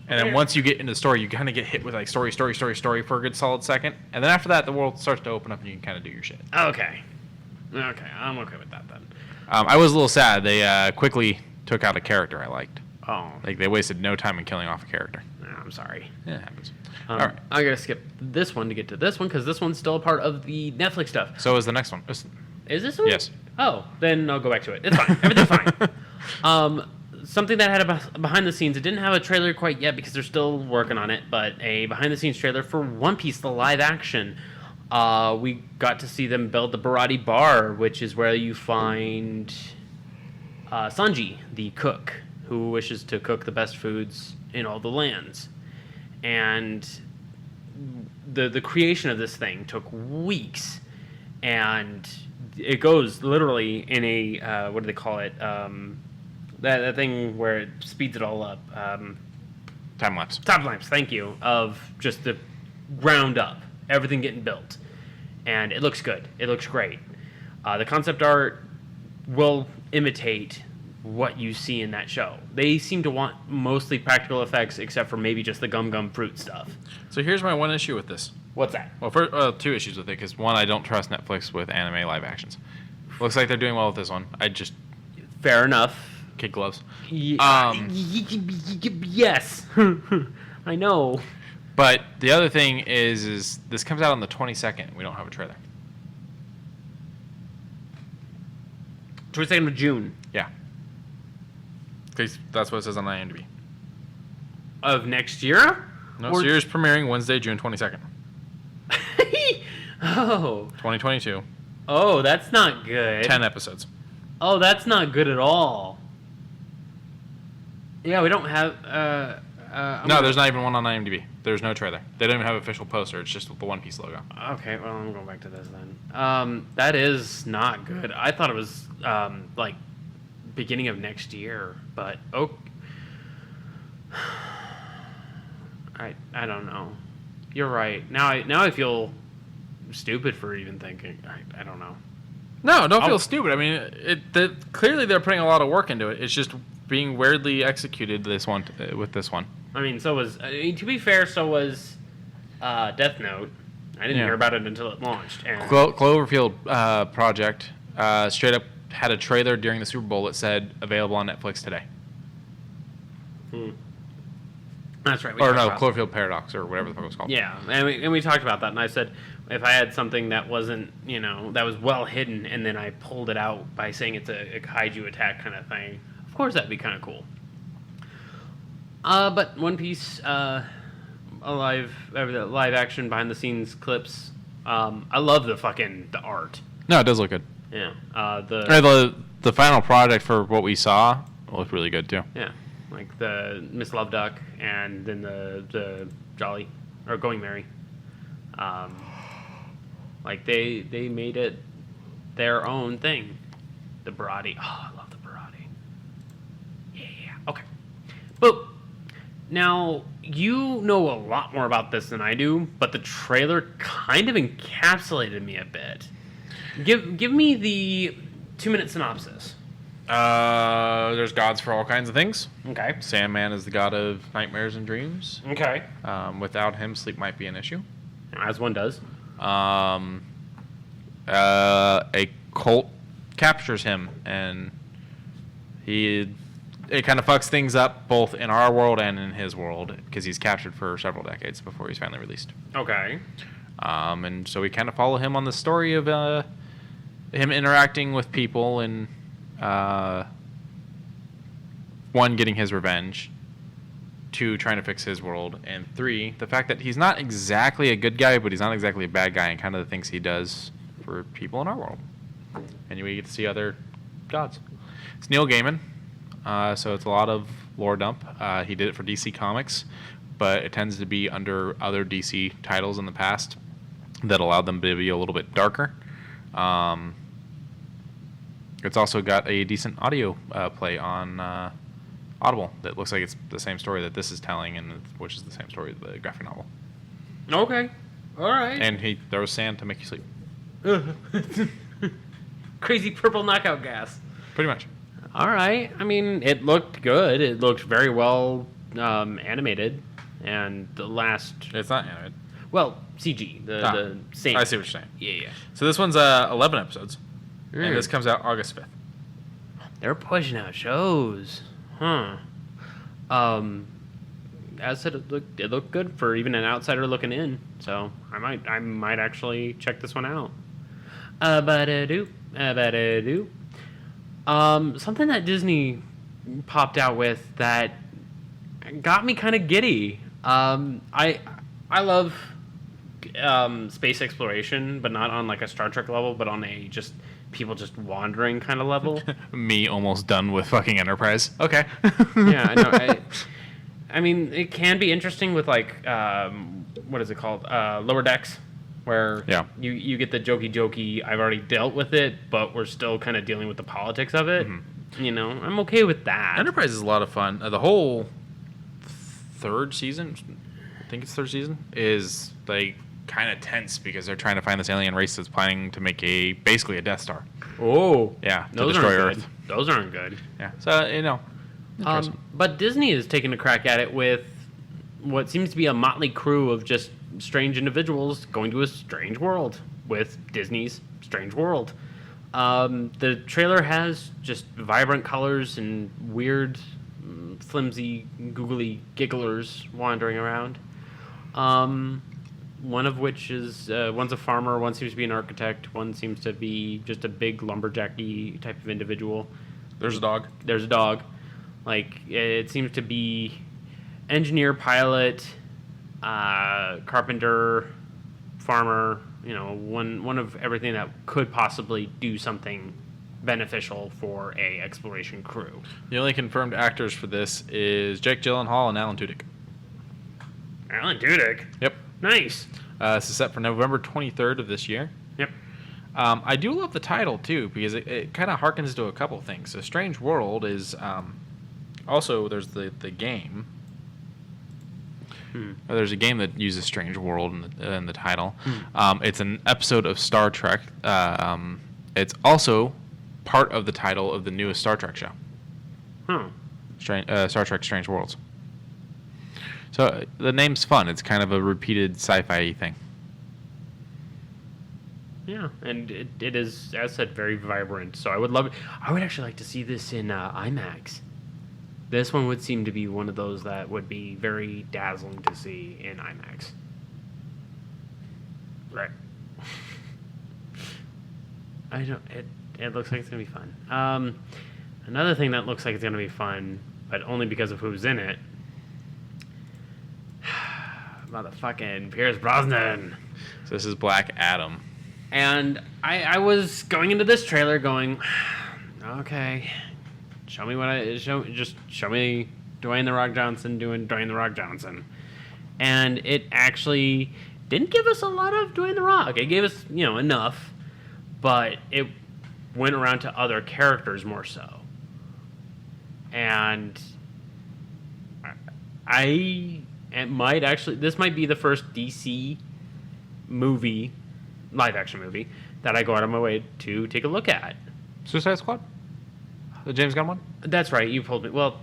And then once you get into the story, you kind of get hit with story for a good solid second, and then after that, the world starts to open up and you can kind of do your shit. Okay, I'm okay with that then. I was a little sad. They quickly took out a character I liked. Oh, they wasted no time in killing off a character. I'm sorry. Yeah, it happens. All right, I gotta skip this one to get to this one because this one's still a part of the Netflix stuff. So is the next one. Is this one? Yes. Oh, then I'll go back to it. It's fine. Everything's fine. something that had a behind the scenes. It didn't have a trailer quite yet because they're still working on it, but a behind the scenes trailer for One Piece, the live action. We got to see them build the Barati Bar, which is where you find Sanji, the cook, who wishes to cook the best foods in all the lands. And the creation of this thing took weeks, and it goes literally in a what do they call it? That thing where it speeds it all up. Time lapse. Time lapse. Thank you. Of just the ground up, everything getting built, and it looks good. It looks great. The concept art will imitate what you see in that show. They seem to want mostly practical effects, except for maybe just the gum fruit stuff. So here's my one issue with this. What's that? Well, first, two issues with it, because one, I don't trust Netflix with anime live actions. Looks like they're doing well with this one. Fair enough. Kid gloves. Yes. I know. But the other thing is this comes out on the 22nd. We don't have a trailer. 22nd of June. Yeah. Because that's what it says on IMDb. Of next year? No, series premiering Wednesday, June 22nd. Oh. 2022. Oh, that's not good. 10 episodes. Oh, that's not good at all. Yeah, we don't have... no, there's not even one on IMDb. There's no trailer. They don't even have an official poster. It's just the One Piece logo. Okay, well, I'm going back to this then. That is not good. I thought it was, like, beginning of next year, but... Oh, I don't know. You're right. Now I feel stupid for even thinking. I don't know. No, don't feel stupid. I mean, clearly they're putting a lot of work into it. It's just being weirdly executed with this one. I mean, so was... to be fair, so was Death Note. I didn't hear about it until it launched. And Cloverfield Project straight up had a trailer during the Super Bowl that said available on Netflix today. That's right. Cloverfield Paradox or whatever the fuck it was called. Yeah, and we talked about that, and I said if I had something that wasn't, that was well hidden, and then I pulled it out by saying it's a kaiju attack kind of thing, of course that'd be kind of cool. But One Piece, live action behind the scenes clips, I love the art. No, it does look good. Yeah. The final project for what we saw looked really good too. Yeah. Like the Miss Love Duck and then the Jolly or Going Merry. Like they made it their own thing. The Barati. Oh, I love the Barati. Yeah. Okay. Boop. Now, you know a lot more about this than I do, but the trailer kind of encapsulated me a bit. Give me the 2-minute synopsis. There's gods for all kinds of things. Okay. Sandman is the god of nightmares and dreams. Okay. Without him, sleep might be an issue. As one does. A cult captures him, and it kind of fucks things up both in our world and in his world because he's captured for several decades before he's finally released. Okay. And so we kind of follow him on the story of him interacting with people and one, getting his revenge, 2, trying to fix his world, and 3, the fact that he's not exactly a good guy, but he's not exactly a bad guy, and kind of the things he does for people in our world. And we get to see other gods. It's Neil Gaiman, so it's a lot of lore dump. He did it for DC Comics, but it tends to be under other DC titles in the past that allowed them to be a little bit darker. It's also got a decent audio play on Audible that looks like it's the same story that this is telling, and which is the same story as the graphic novel. Okay. All right. And he throws sand to make you sleep. Crazy purple knockout gas. Pretty much. All right. I mean, it looked good. It looked very well animated. And the last... It's not animated. Well, CG. The same. I see what you're saying. Yeah. So this one's 11 episodes. And this comes out August 5th. They're pushing out shows. Huh. As I said, it looked good for even an outsider looking in. So I might actually check this one out. Something that Disney popped out with that got me kind of giddy. I love space exploration, but not on like a Star Trek level, but on a just people just wandering kind of level. Me almost done with fucking Enterprise. Okay. Yeah, I know. I mean, it can be interesting with like what is it called? Lower Decks, where you get the jokey. I've already dealt with it, but we're still kind of dealing with the politics of it. Mm-hmm. You know, I'm okay with that. Enterprise is a lot of fun. The whole third season, I think it's third season, is like kind of tense because they're trying to find this alien race that's planning to make basically a Death Star. Oh, yeah, to those destroy aren't Earth. Good. Those aren't good. Yeah, so you know. But Disney is taking a crack at it with what seems to be a motley crew of just strange individuals going to a strange world with Disney's Strange World. The trailer has just vibrant colors and weird, flimsy, googly gigglers wandering around. One of which is one's a farmer, one seems to be an architect, one seems to be just a big lumberjacky type of individual. There's a dog. There's a dog. Like, it seems to be engineer, pilot, carpenter, farmer, you know, one of everything that could possibly do something beneficial for a exploration crew. The only confirmed actors for this is Jake Gyllenhaal and Alan Tudyk. Alan Tudyk? Yep. Nice. This is set for November 23rd of this year. Yep. I do love the title, too, because it kind of harkens to a couple things. So Strange World is... also, there's the game. There's a game that uses Strange World in the title. It's an episode of Star Trek. It's also part of the title of the newest Star Trek show. Star Trek Strange Worlds. So the name's fun. It's kind of a repeated sci-fi thing. Yeah, and it is, as said, very vibrant. So I would love it. I would actually like to see this in IMAX. This one would seem to be one of those that would be very dazzling to see in IMAX. Right. I don't. It looks like it's gonna be fun. Another thing that looks like it's gonna be fun, but only because of who's in it. Motherfucking Pierce Brosnan. So this is Black Adam. And I was going into this trailer going, okay, show me Dwayne The Rock Johnson doing Dwayne The Rock Johnson. And it actually didn't give us a lot of Dwayne The Rock. It gave us, enough, but it went around to other characters more so. And this might be the first DC movie, live action movie, that I go out of my way to take a look at. Suicide Squad? The James Gunn one? That's right. You pulled me. Well,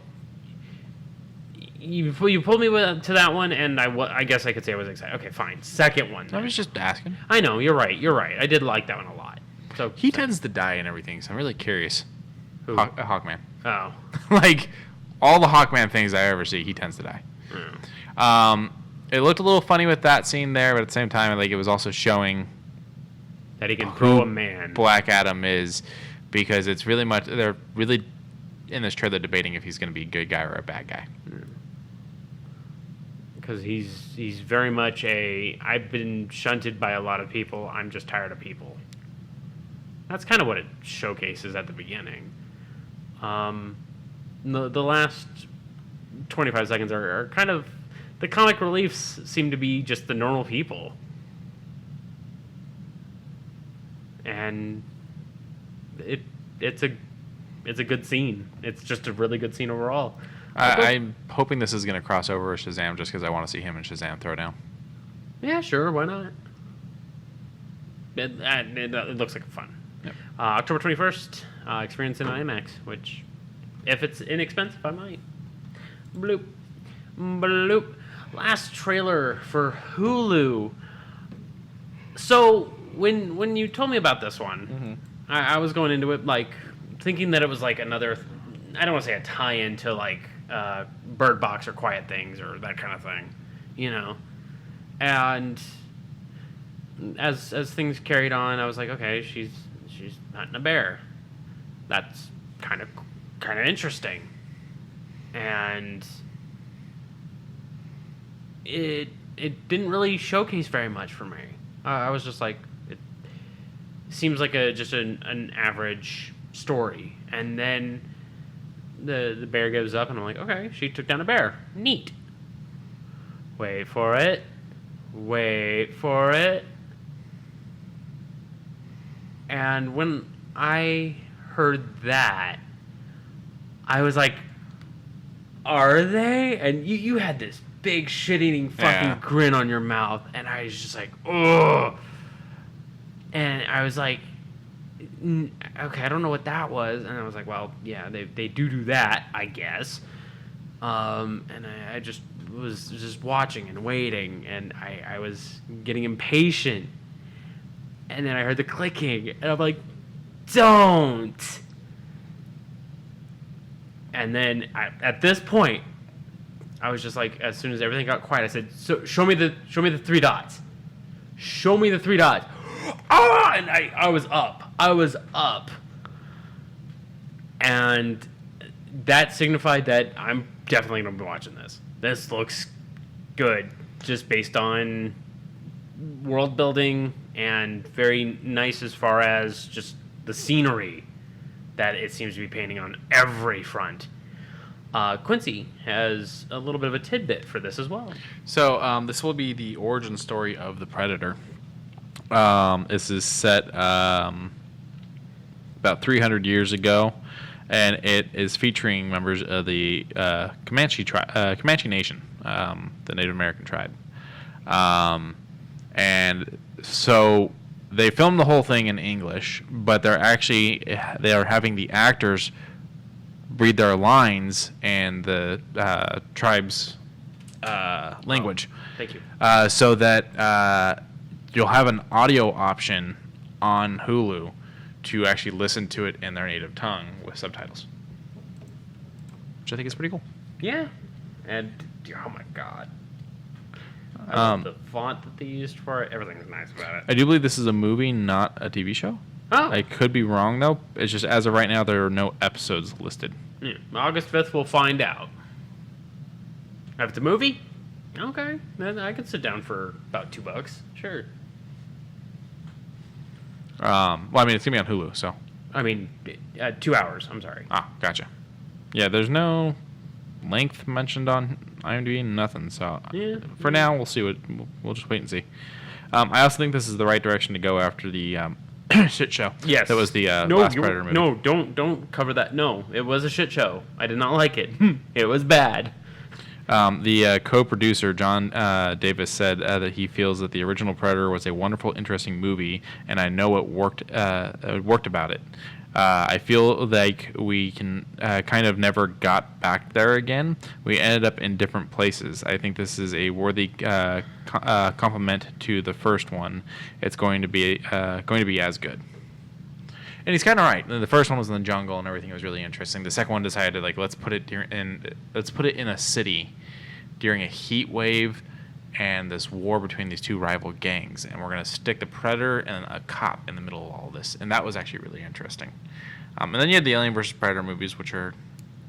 you pulled me to that one, and I guess I could say I was excited. Okay, fine. Second one. I was just asking. I know. You're right. I did like that one a lot. So he tends to die and everything, so I'm really curious. Who? Hawkman. Oh. Like, all the Hawkman things I ever see, he tends to die. It looked a little funny with that scene there, but at the same time, like, it was also showing that he can throw a man. Black Adam is, because it's really much, they're really in this trailer debating if he's going to be a good guy or a bad guy. Because he's very much I've been shunted by a lot of people, I'm just tired of people. That's kind of what it showcases at the beginning. The last 25 seconds are kind of, the comic reliefs seem to be just the normal people. And it's a good scene. It's just a really good scene overall. I'm hoping this is going to cross over with Shazam just because I want to see him and Shazam throw down. Yeah, sure. Why not? It looks like fun. Yep. October 21st, experience in IMAX, which, if it's inexpensive, I might. Bloop. Bloop. Last trailer for Hulu. So, when you told me about this one, I was going into it, like, thinking that it was, like, another, I don't want to say a tie-in to, like, Bird Box or Quiet Things or that kind of thing, And as things carried on, I was like, okay, she's hunting a bear. That's kind of interesting. and it didn't really showcase very much for me. I was just like, it seems like just an average story, and then the bear goes up, and I'm like, okay, she took down a bear, neat. Wait for it. And when I heard that, I was like, are they? And you had this big shit-eating fucking grin on your mouth, and I was just like, ugh. And I was like, okay, I don't know what that was. And I was like, well, yeah, they do that, I guess. And I just was just watching and waiting, and I was getting impatient. And then I heard the clicking, and I'm like, don't. And then at this point, I was just like, as soon as everything got quiet, I said, so show me the 3 dots. Show me the 3 dots. Ah! And I was up. And that signified that I'm definitely going to be watching this. This looks good, just based on world building and very nice as far as just the scenery that it seems to be painting on every front. Quincey has a little bit of a tidbit for this as well. So this will be the origin story of the Predator. This is set about 300 years ago, and it is featuring members of the Comanche Nation, the Native American tribe. And so they filmed the whole thing in English, but they are having the actors read their lines and the tribe's language. Thank you. So that you'll have an audio option on Hulu to actually listen to it in their native tongue with subtitles, which I think is pretty cool. Yeah. And, oh my god. I love the font that they used for it. Everything's nice about it. I do believe this is a movie, not a TV show. Oh. I could be wrong, though. It's just, as of right now, there are no episodes listed. Yeah. August 5th, we'll find out. If it's a movie, okay, then I could sit down for about $2. Sure. Well, I mean, it's going to be on Hulu, so. I mean, 2 hours, I'm sorry. Ah, gotcha. Yeah, there's no length mentioned on IMDb, nothing, so yeah. For now, we'll see we'll just wait and see. I also think this is the right direction to go after the shit show. Yes. That was the last Predator movie. No, don't cover that. No, it was a shit show. I did not like it. It was bad. The co-producer, John Davis, said that he feels that the original Predator was a wonderful, interesting movie, and I know it worked about it. I feel like we can kind of never got back there again. We ended up in different places. I think this is a worthy compliment to the first one. It's going to be as good. And he's kind of right. The first one was in the jungle and everything was really interesting. The second one decided let's put it in a city during a heat wave and this war between these two rival gangs, and we're gonna stick the Predator and a cop in the middle of all this, and that was actually really interesting. And then you had the Alien vs. Predator movies, which are,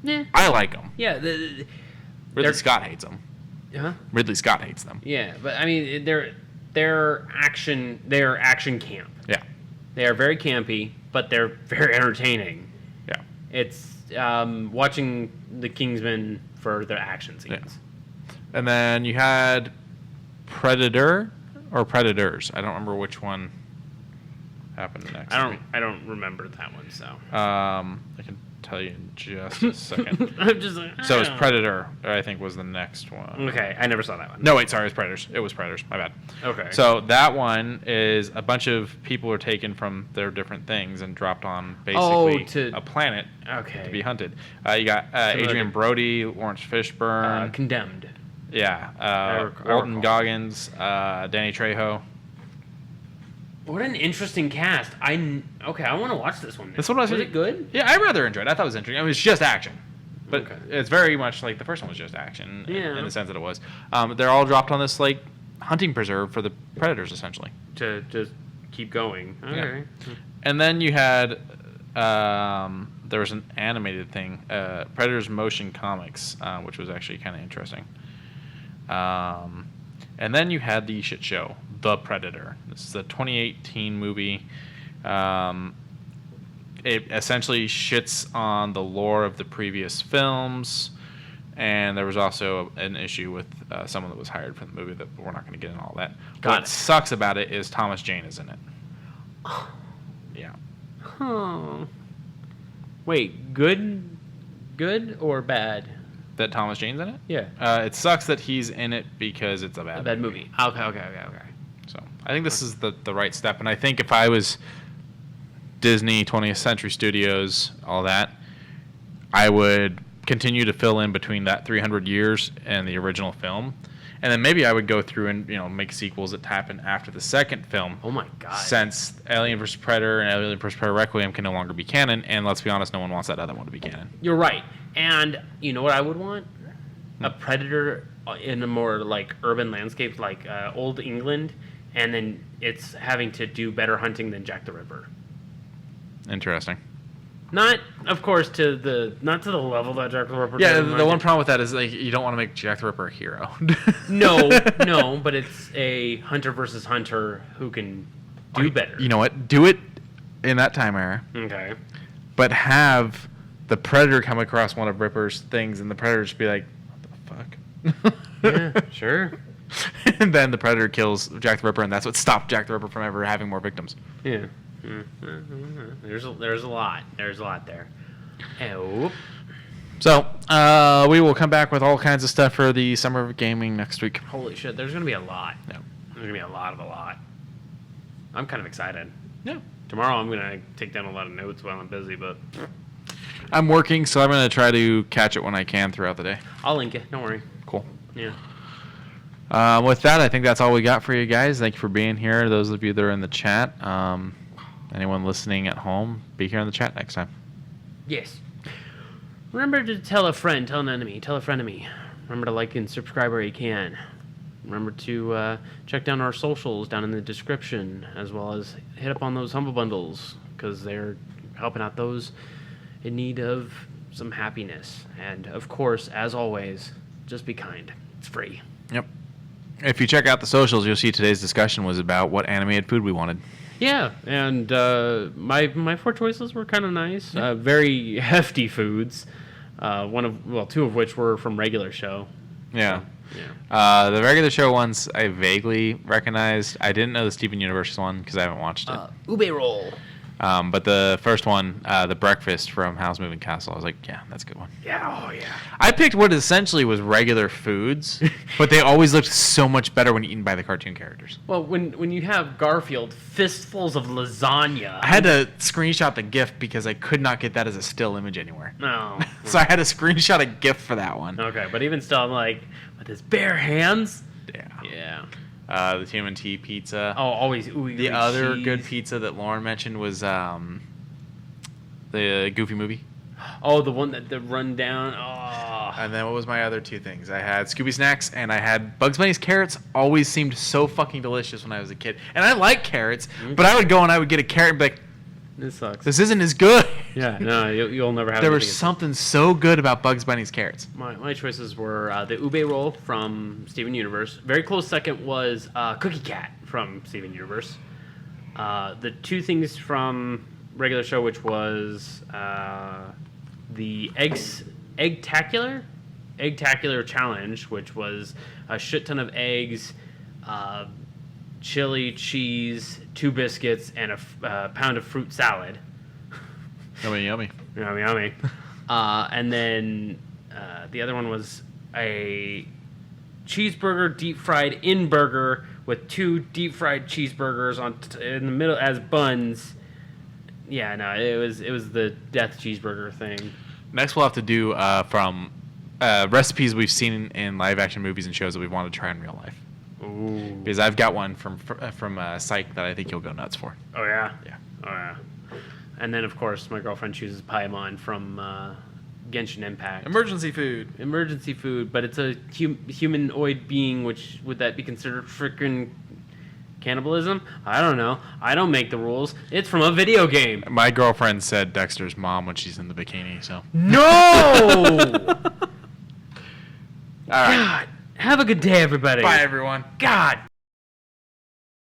I like them. Yeah, Ridley Scott hates them. Huh? Ridley Scott hates them. Yeah, but I mean they're action camp. Yeah. They are very campy, but they're very entertaining. Yeah. It's watching the Kingsman for their action scenes. Yeah. And then you had Predator or Predators. I don't remember which one happened next. I don't remember that one, so. I can tell you in just a second. I'm just like, So it's Predator, I think, was the next one. Okay, I never saw that one. No, wait, sorry, it was Predators. It was Predators. My bad. Okay. So that one is a bunch of people are taken from their different things and dropped on basically a planet to be hunted. You got Adrian Brody, Lawrence Fishburne. Condemned. Yeah. Walton Goggins, Danny Trejo. What an interesting cast. I want to watch this one now. This one was it good? Yeah, I rather enjoyed it. I thought it was interesting. It was just action. But it's very much like the first one was just action in the sense that it was. They're all dropped on this like hunting preserve for the predators, essentially. To just keep going. Okay. Yeah. And then you had there was an animated thing, Predator's Motion Comics, which was actually kind of interesting. And then you had the shit show, The Predator. This is a 2018 movie. It essentially shits on the lore of the previous films, and there was also an issue with someone that was hired for the movie that we're not going to get into all that. What sucks about it is Thomas Jane is in it. Yeah. Huh. Wait, good or bad? That Thomas Jane's in it? Yeah. It sucks that he's in it because it's a bad movie. Okay. So I think this is the right step, and I think if I was Disney, 20th Century Studios, all that, I would continue to fill in between that 300 years and the original film, and then maybe I would go through and make sequels that happen after the second film. Oh my god! Since Alien vs. Predator and Alien vs. Predator Requiem can no longer be canon, and let's be honest, no one wants that other one to be canon. You're right, and you know what I would want? A Predator in a more like urban landscape, like old England, and then it's having to do better hunting than Jack the Ripper. Interesting. Not, of course, to the level that Jack the Ripper. Yeah, the one problem with that is like you don't want to make Jack the Ripper a hero. no, but it's a hunter versus hunter who can do better. You know what? Do it in that time era. Okay. But have the Predator come across one of Ripper's things, and the Predator just be like, "What the fuck?" Yeah, sure. And then the Predator kills Jack the Ripper, and that's what stopped Jack the Ripper from ever having more victims. Yeah. There's a lot. There's a lot there. Oh. So we will come back with all kinds of stuff for the Summer of Gaming next week. Holy shit! There's gonna be a lot. Yeah. There's gonna be a lot. I'm kind of excited. Yeah. Tomorrow I'm gonna take down a lot of notes while I'm busy, but I'm working, so I'm gonna try to catch it when I can throughout the day. I'll link it. Don't worry. Cool. Yeah. With that, I think that's all we got for you guys. Thank you for being here. Those of you that are in the chat, anyone listening at home, be here in the chat next time. Yes. Remember to tell a friend, tell an enemy, tell a friend of me. Remember to like and subscribe where you can. Remember to check down our socials down in the description, as well as hit up on those Humble Bundles, because they're helping out those in need of some happiness. And, of course, as always, just be kind. It's free. Yep. If you check out the socials, you'll see today's discussion was about what animated food we wanted. Yeah, and my 4 choices were kind of nice. Very hefty foods. Two of which were from regular show. Yeah. So, yeah. The regular show ones I vaguely recognized. I didn't know the Steven Universe one because I haven't watched it. Ube roll. But the first one, the breakfast from Howl's Moving Castle, I was like, yeah, that's a good one. Yeah, oh yeah. I picked what essentially was regular foods, but they always looked so much better when eaten by the cartoon characters. Well, when you have Garfield fistfuls of lasagna. I had to screenshot the GIF because I could not get that as a still image anywhere. No. So I had to screenshot a GIF for that one. Okay, but even still, I'm like, with his bare hands. Yeah. Yeah. The TMNT pizza. Oh, always ooey. The other cheese. good pizza that Lauren mentioned was the Goofy movie. Oh, the one that the rundown. Oh. And then what was my other 2 things? I had Scooby Snacks and I had Bugs Bunny's carrots. Always seemed so fucking delicious when I was a kid. And I like carrots, but I would go and I would get a carrot and be like, this sucks. this isn't as good. Yeah, no, you'll never have. There was something so good about Bugs Bunny's carrots. My choices were the ube roll from Steven Universe. Very close second was Cookie Cat from Steven Universe. The 2 things from regular show, which was the Eggtacular challenge, which was a shit ton of eggs, chili, cheese, 2 biscuits, and a pound of fruit salad. Yummy, yummy. Yummy. And then the other one was a cheeseburger deep fried in burger with 2 deep fried cheeseburgers in the middle as buns. Yeah, no, it was the death cheeseburger thing. Next we'll have to do from recipes we've seen in live action movies and shows that we want to try in real life. Ooh. Because I've got one from Psych that I think you'll go nuts for. Oh yeah. Yeah. Oh yeah. And then of course my girlfriend chooses Paimon from Genshin Impact. Emergency food, but it's a humanoid being. Which would that be considered freaking Cannibalism? I don't know. I don't make the rules. It's from a video game. My girlfriend said Dexter's mom when she's in the bikini, so. No! All right. God. Have a good day, everybody. Bye, everyone. God.